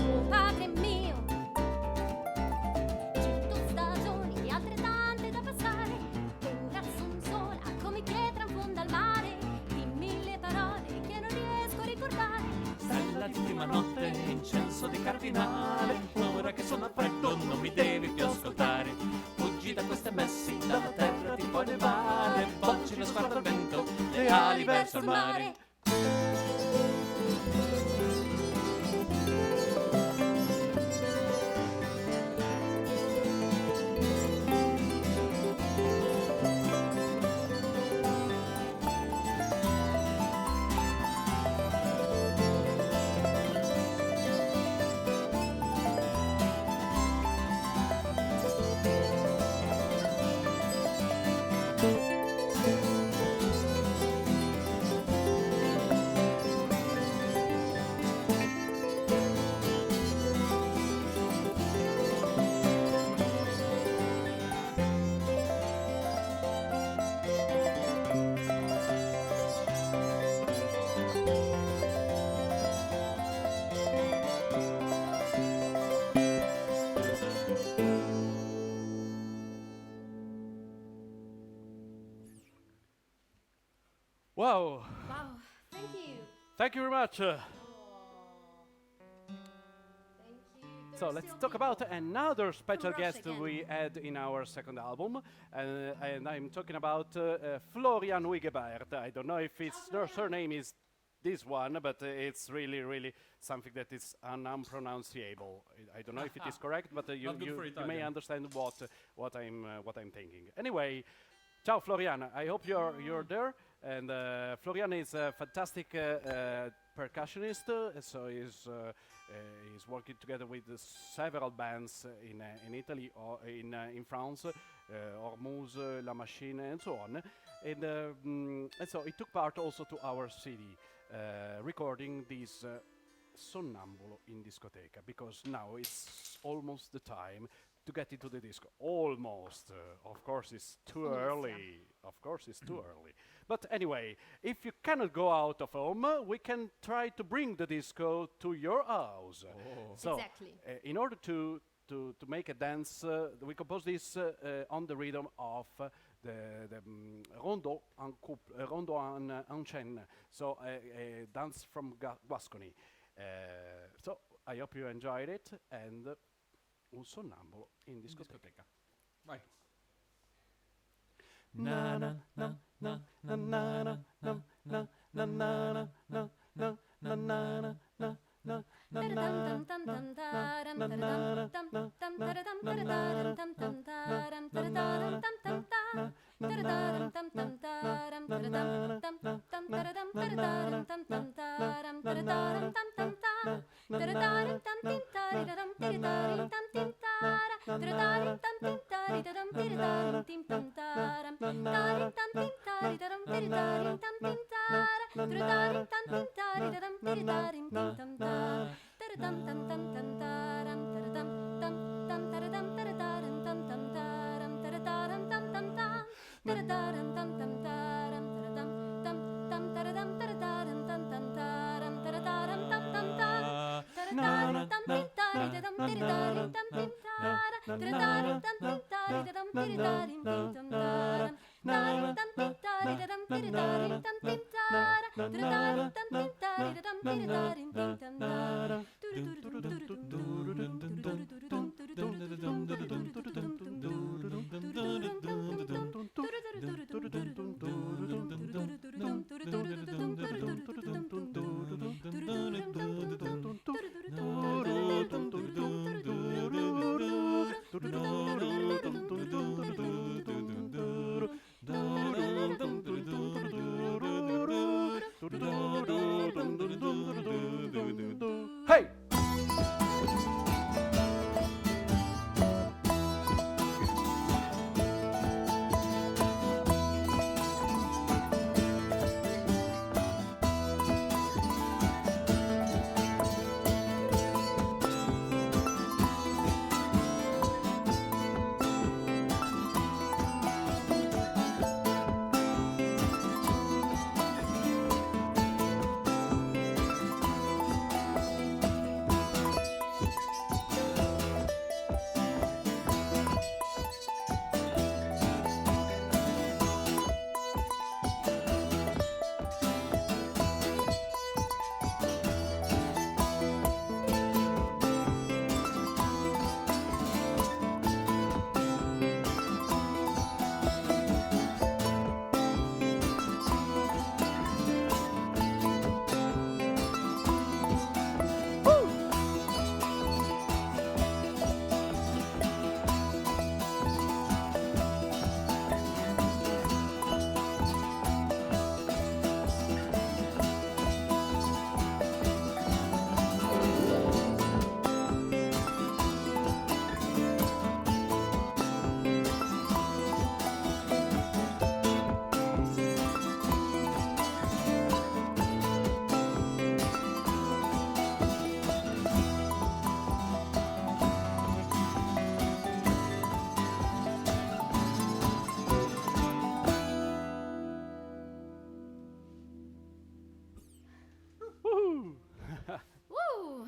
Speaker 1: Oh padre mio, 100 stagioni altrettante da passare, ora son sola come pietra in fondo al mare, di 1000 parole che non riesco a ricordare.
Speaker 4: Stella di prima notte, incenso di cardinale, ora che sono a freddo non mi devi più ascoltare. Fuggi da queste messi, dalla terra ti puoi levare, volgi lo sguardo al vento, le ali verso il mare.
Speaker 3: Wow.
Speaker 1: Wow, thank you.
Speaker 3: Thank you very much.
Speaker 1: Thank you.
Speaker 3: So
Speaker 1: There's
Speaker 3: let's
Speaker 1: still
Speaker 3: talk about
Speaker 1: people.
Speaker 3: another special
Speaker 1: rush
Speaker 3: guest
Speaker 1: again.
Speaker 3: we had in our second album, and I'm talking about Florian Wigebert. I don't know if their surname is this one, but it's really, really something that is unpronounceable. I don't know if it is correct, but you
Speaker 4: Not good for
Speaker 3: may
Speaker 4: Italian.
Speaker 3: understand what I'm thinking. Anyway, ciao Florian. I hope you're there. And Florian is a fantastic percussionist, so he's working together with several bands in Italy or in France, Ormuz, La Machine, and so on. And so he took part also to our CD, recording this Sonnambulo in Discoteca, because now it's almost the time to get into the disco. Almost. Of course, it's too
Speaker 1: Almost,
Speaker 3: early. Of course, it's too early. But anyway, if you cannot go out of home, we can try to bring the disco to your house. So,
Speaker 1: Exactly.
Speaker 3: in order to make a dance, we compose this on the rhythm of the rondo en couple, rondo en chaîne. So, a dance from Gascony. So, I hope you enjoyed it, and un sonnambulo in discoteca.
Speaker 4: Vai.
Speaker 3: Na na na na na na na na na na na na na na na na. Hey!
Speaker 1: Woo!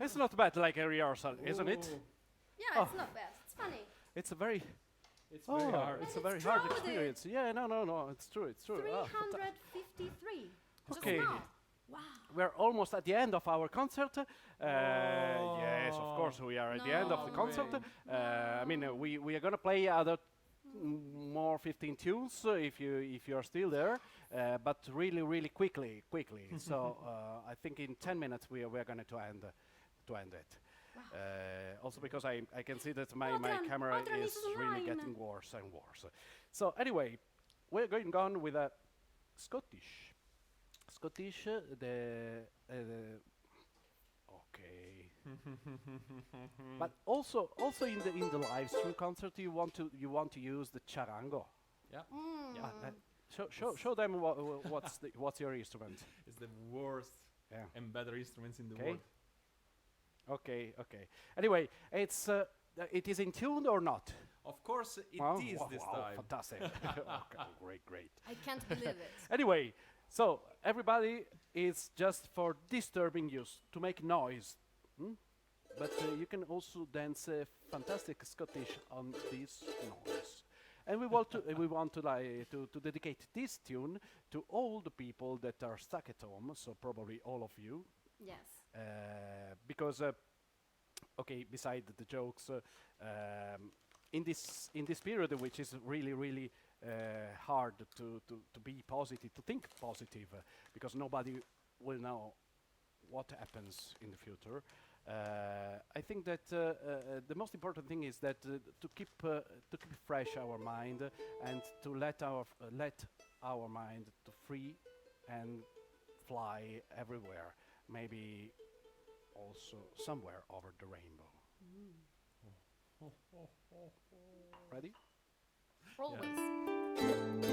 Speaker 3: It's not bad like a rehearsal, isn't it?
Speaker 1: Yeah, it's not bad. It's funny.
Speaker 3: It's a very
Speaker 4: It's very hard.
Speaker 3: It's a
Speaker 1: And
Speaker 3: very
Speaker 1: it's
Speaker 3: hard
Speaker 1: crowded.
Speaker 3: experience. Yeah, no, it's true, it's true. Ah,
Speaker 1: 353. Just
Speaker 3: Okay.
Speaker 1: now. Wow.
Speaker 3: we're almost at the end of our concert. Yes, of course, we are at the end of the
Speaker 1: No
Speaker 3: concert.
Speaker 1: way.
Speaker 3: I mean, we are gonna play other more 15 tunes if you are still there, but really quickly. So I think in 10 minutes we are going to end it. Also because I can see that my camera
Speaker 1: Adrian
Speaker 3: is
Speaker 1: is
Speaker 3: really
Speaker 1: online.
Speaker 3: getting worse and worse. So anyway, we're going on with a Scottish. Okay. But also in the live stream concert you want to use the charango.
Speaker 4: Yeah.
Speaker 3: Show them what's your instrument.
Speaker 4: It's the worst
Speaker 3: Yeah.
Speaker 4: and better instruments in the
Speaker 3: Okay.
Speaker 4: world.
Speaker 3: Okay. Anyway, it is in tune or not?
Speaker 4: Of course, it is this
Speaker 3: Wow,
Speaker 4: time.
Speaker 3: fantastic. Okay, great.
Speaker 1: I can't believe it.
Speaker 3: Anyway, so everybody is just for disturbing you to make noise. But you can also dance fantastic Scottish on this noise. And we want to dedicate this tune to all the people that are stuck at home, so probably all of you.
Speaker 1: Yes.
Speaker 3: Because okay, beside the jokes, in this period, which is really hard to be positive, to think positive, because nobody will know what happens in the future. I think that the most important thing is that to keep fresh our mind and to let our mind to free and fly everywhere, maybe also somewhere over the rainbow. Ready?
Speaker 1: Always.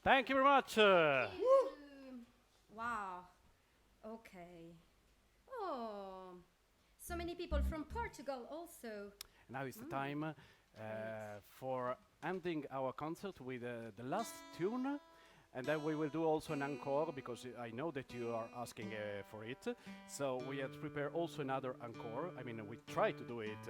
Speaker 3: Thank you very much.
Speaker 1: Wow. Okay. Oh, so many people from Portugal also.
Speaker 3: Now is the time for ending our concert with the last tune. And then we will do also an encore because I know that you are asking for it. So we have to prepare also another encore. I mean, we try to do it.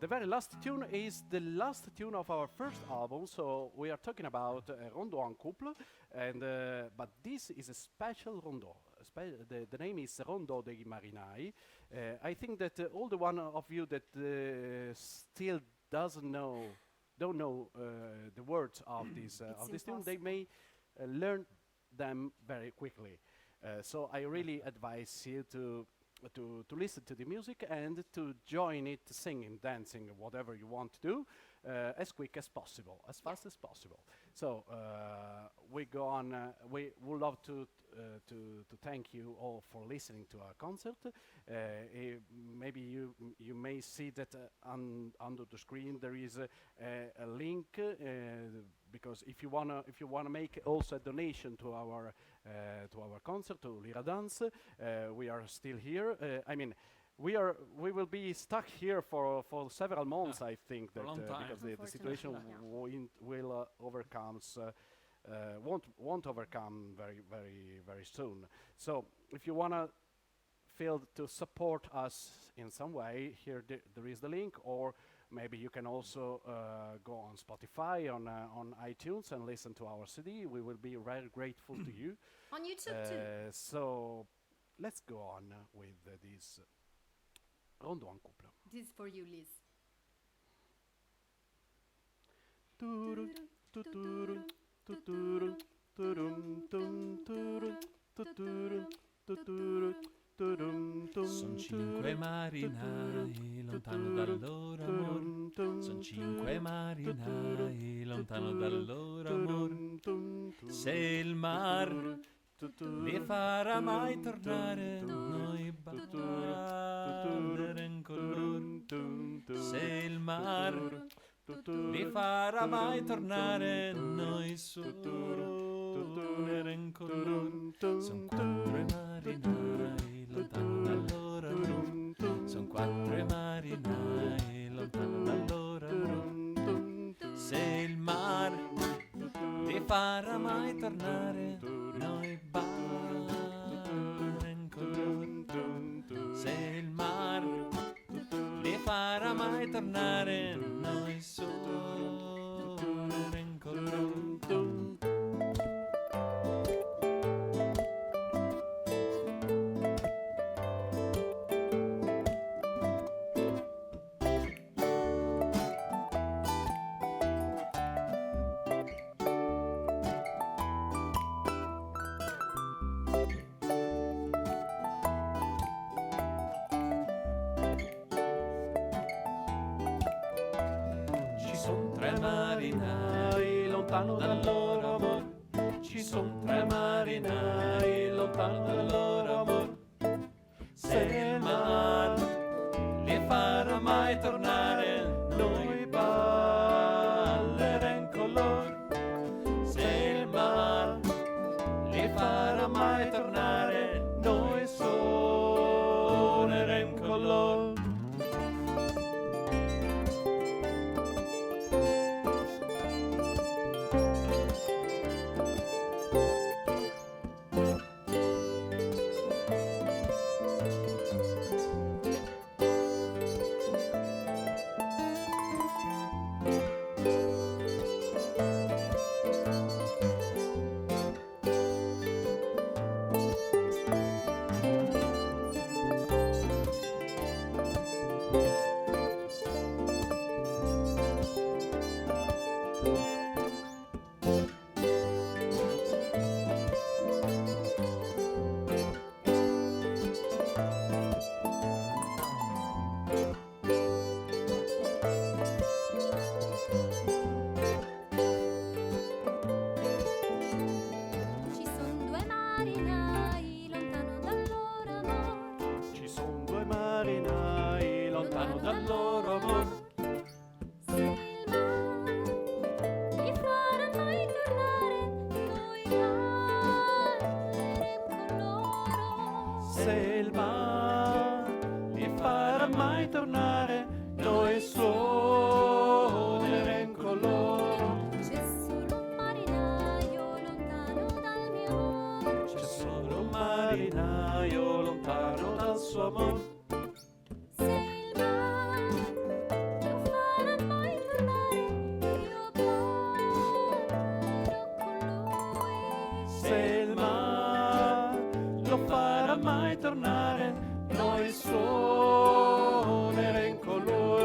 Speaker 3: The very last tune is the last tune of our first album. So we are talking about Rondo en couple. And but this is a special rondo. The name is Rondo dei Marinai. I think that all the one of you that still don't know the words of this tune, they may learn them very quickly. So I really advise you to listen to the music and to join it, singing, dancing, whatever you want to do, as quick as possible, as fast as possible. So we go on. We would love to thank you all for listening to our concert. Maybe you may see that under the screen there is a link. Because if you wanna make also a donation to our concert, to Lyradanz, we are still here. I mean, we will be stuck here for several months. I think that because the situation will won't overcome very soon. So if you wanna feel to support us in some way, here there is the link, or maybe you can also go on Spotify, on iTunes, and listen to our CD. We will be very grateful to you.
Speaker 1: On YouTube too.
Speaker 3: So let's go on with this Rondo en couple.
Speaker 1: This is for you, Liz.
Speaker 4: Son 5 marinai lontano dal loro amor. Son 5 marinai lontano dal loro amor. Se il mar li farà mai tornare, noi balleremo con loro. Se il mar li farà mai tornare, noi suoneremo con loro. Son 4 marinai lontano dal loro amor. Son 4 marinai lontano dal loro amor. Se il mar li farà mai tornare, noi balleremo con loro. Se il mar li farà mai tornare, noi suoneremo con loro. Lontano dal loro amor, ci son 3 marinai lontano dal loro amor. Se il mar li farà mai tornare, noi balleremo con loro. Se il mar li farà mai tornare, noi suoneremo con loro. marinaio lontano dal suo amor.
Speaker 1: Se il mare lo farà mai tornare, io parlerò con lui.
Speaker 4: Se il mar lo farà mai tornare, noi suoneremo con lui.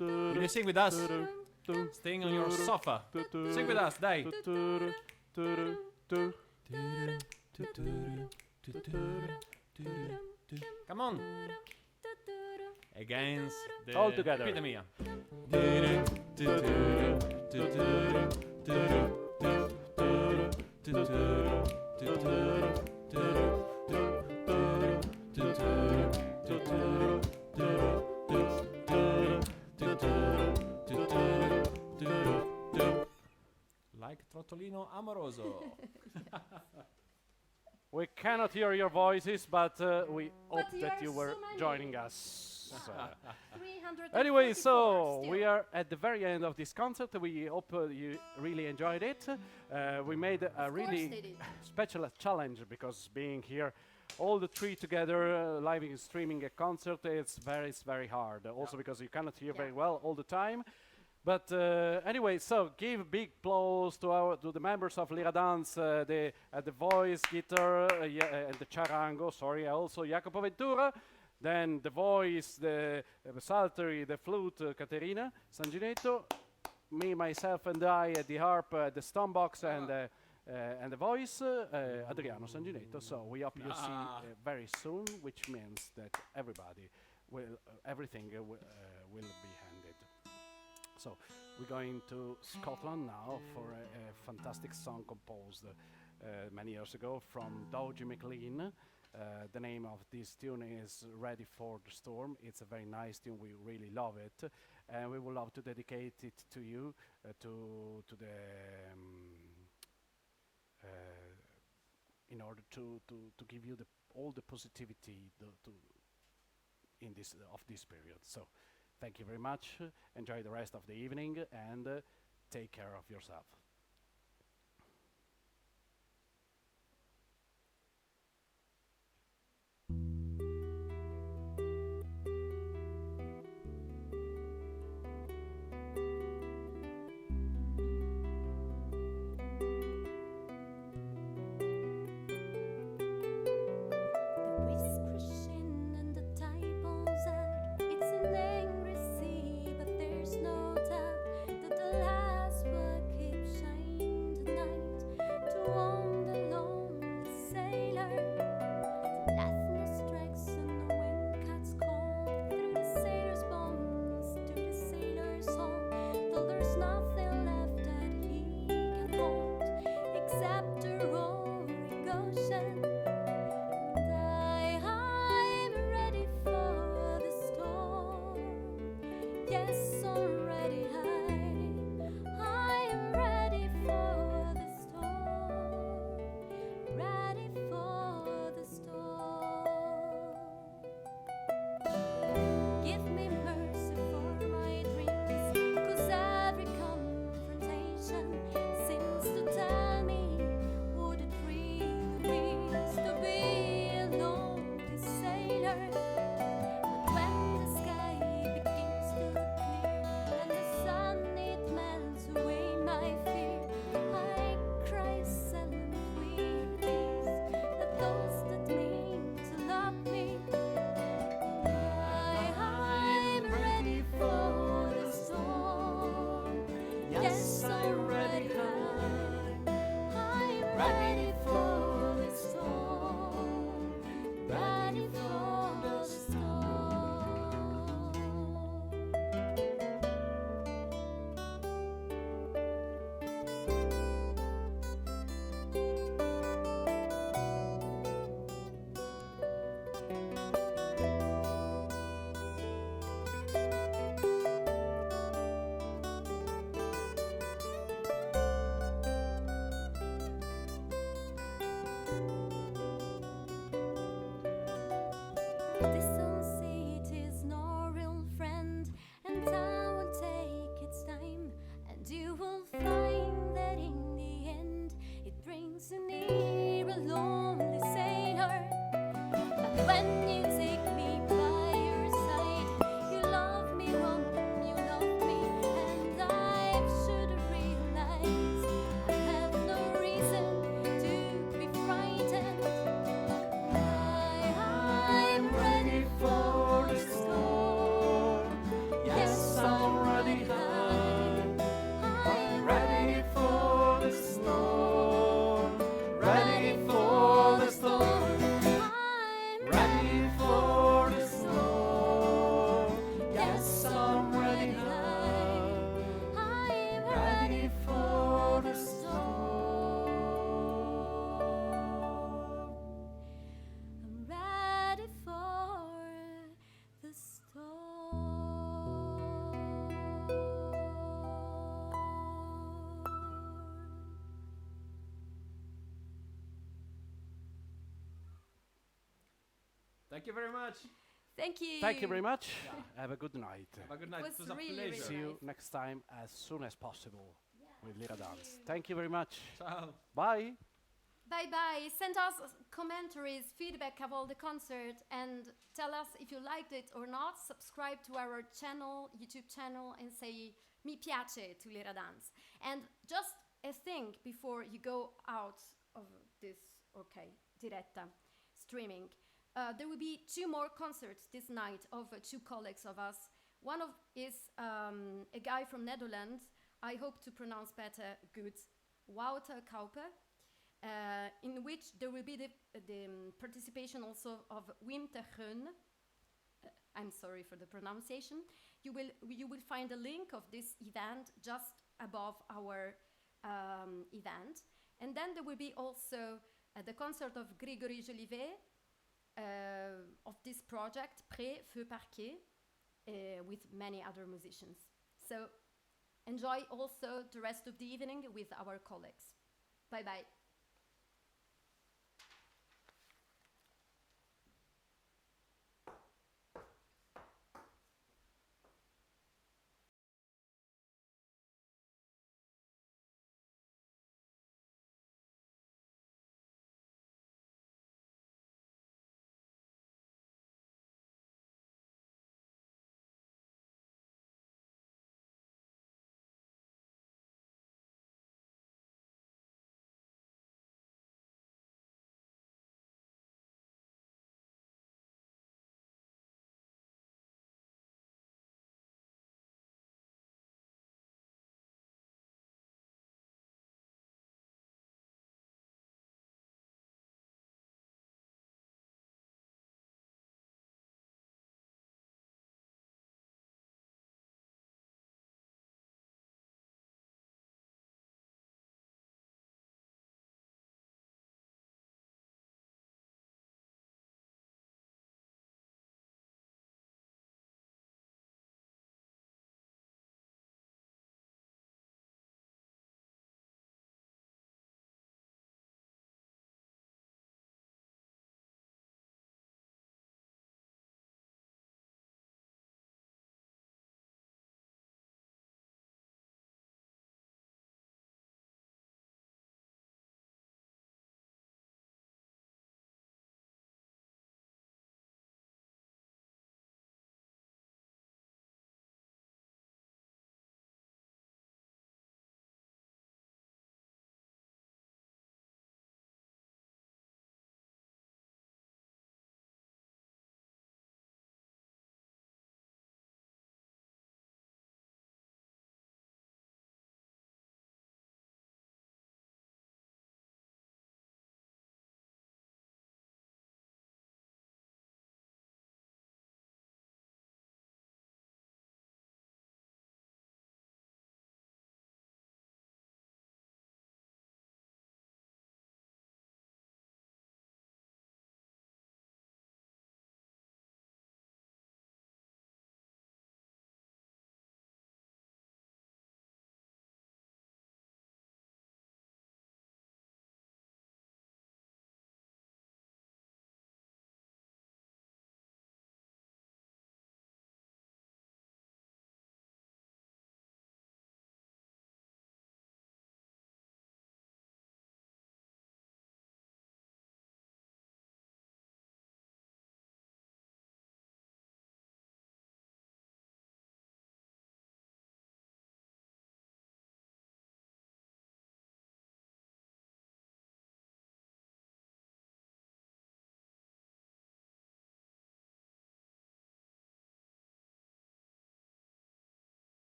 Speaker 4: Will you sing with us? Staying on your sofa. Sing with us, dai. Come on. Against the...
Speaker 3: All together.
Speaker 4: Repeat mia. Like Trottolino amoroso.
Speaker 3: We cannot hear your voices, but we hope
Speaker 1: you
Speaker 3: that
Speaker 1: are
Speaker 3: you were
Speaker 1: so many.
Speaker 3: joining us.
Speaker 1: 344
Speaker 3: Anyway, so
Speaker 1: still.
Speaker 3: we are at the very end of this concert. We hope you really enjoyed it. We made a
Speaker 1: Of course
Speaker 3: really
Speaker 1: they did.
Speaker 3: special challenge because being here, all the three together, live streaming a concert, it's very hard. Also because you cannot hear very well all the time. But anyway, so give big applause to the members of Lyradanz, the voice, guitar, and the charango. Sorry, also Jacopo Ventura. Then the voice, the psaltery, the flute, Caterina Sanginetto. Me, myself, and I at the harp, the stombox, and the voice, Adriano Sanginetto. So we hope you see very soon, which means that everything will be handed. So we're going to Scotland now for a fantastic song composed many years ago from Dogie McLean. The name of this tune is Ready for the Storm. It's a very nice tune. We really love it, and we would love to dedicate it to you, to the in order to give you all the positivity in this period. So. Thank you very much. Enjoy the rest of the evening and take care of yourself.
Speaker 1: The waves crashing and the tide pulls out. It's an angry sea, but there's no doubt that the last word keeps This seat is no real friend, and time will take its time, and you will find that in the end it brings you near a lonely sailor. But when you take me by your side, you love me, wrong, you love me, and I should realize I have no reason to be frightened. I'm ready for the storm. Yes, I'm ready. I'm ready for the storm. Ready for the storm. I'm ready for the storm. Yes, I'm ready. I'm ready for the storm. I'm ready for the storm.
Speaker 2: Thank you very much.
Speaker 1: Thank you.
Speaker 3: Thank you very much. Have a good night.
Speaker 2: Have a good night.
Speaker 1: was
Speaker 2: It was a
Speaker 1: really,
Speaker 2: pleasure.
Speaker 1: really
Speaker 3: See you
Speaker 1: nice.
Speaker 3: next time as soon as possible with Lyradanz. Thank you very much.
Speaker 2: Ciao.
Speaker 3: Bye.
Speaker 1: Bye bye. Send us commentaries, feedback of all the concert, and tell us if you liked it or not. Subscribe to our channel, YouTube channel, and say mi piace to Lyradanz. And just a thing before you go out of this, diretta streaming. There will be 2 more concerts this night of 2 colleagues of us. One of is a guy from Netherlands. I hope to pronounce better good, Wouter Kauper. In which there will be the participation also of Wim ter Geun. I'm sorry for the pronunciation. You will find a link of this event just above our event. And then there will be also the concert of Grégory Jolivet of this project, Pré Feu Parquet, with many other musicians. So enjoy also the rest of the evening with our colleagues. Bye bye.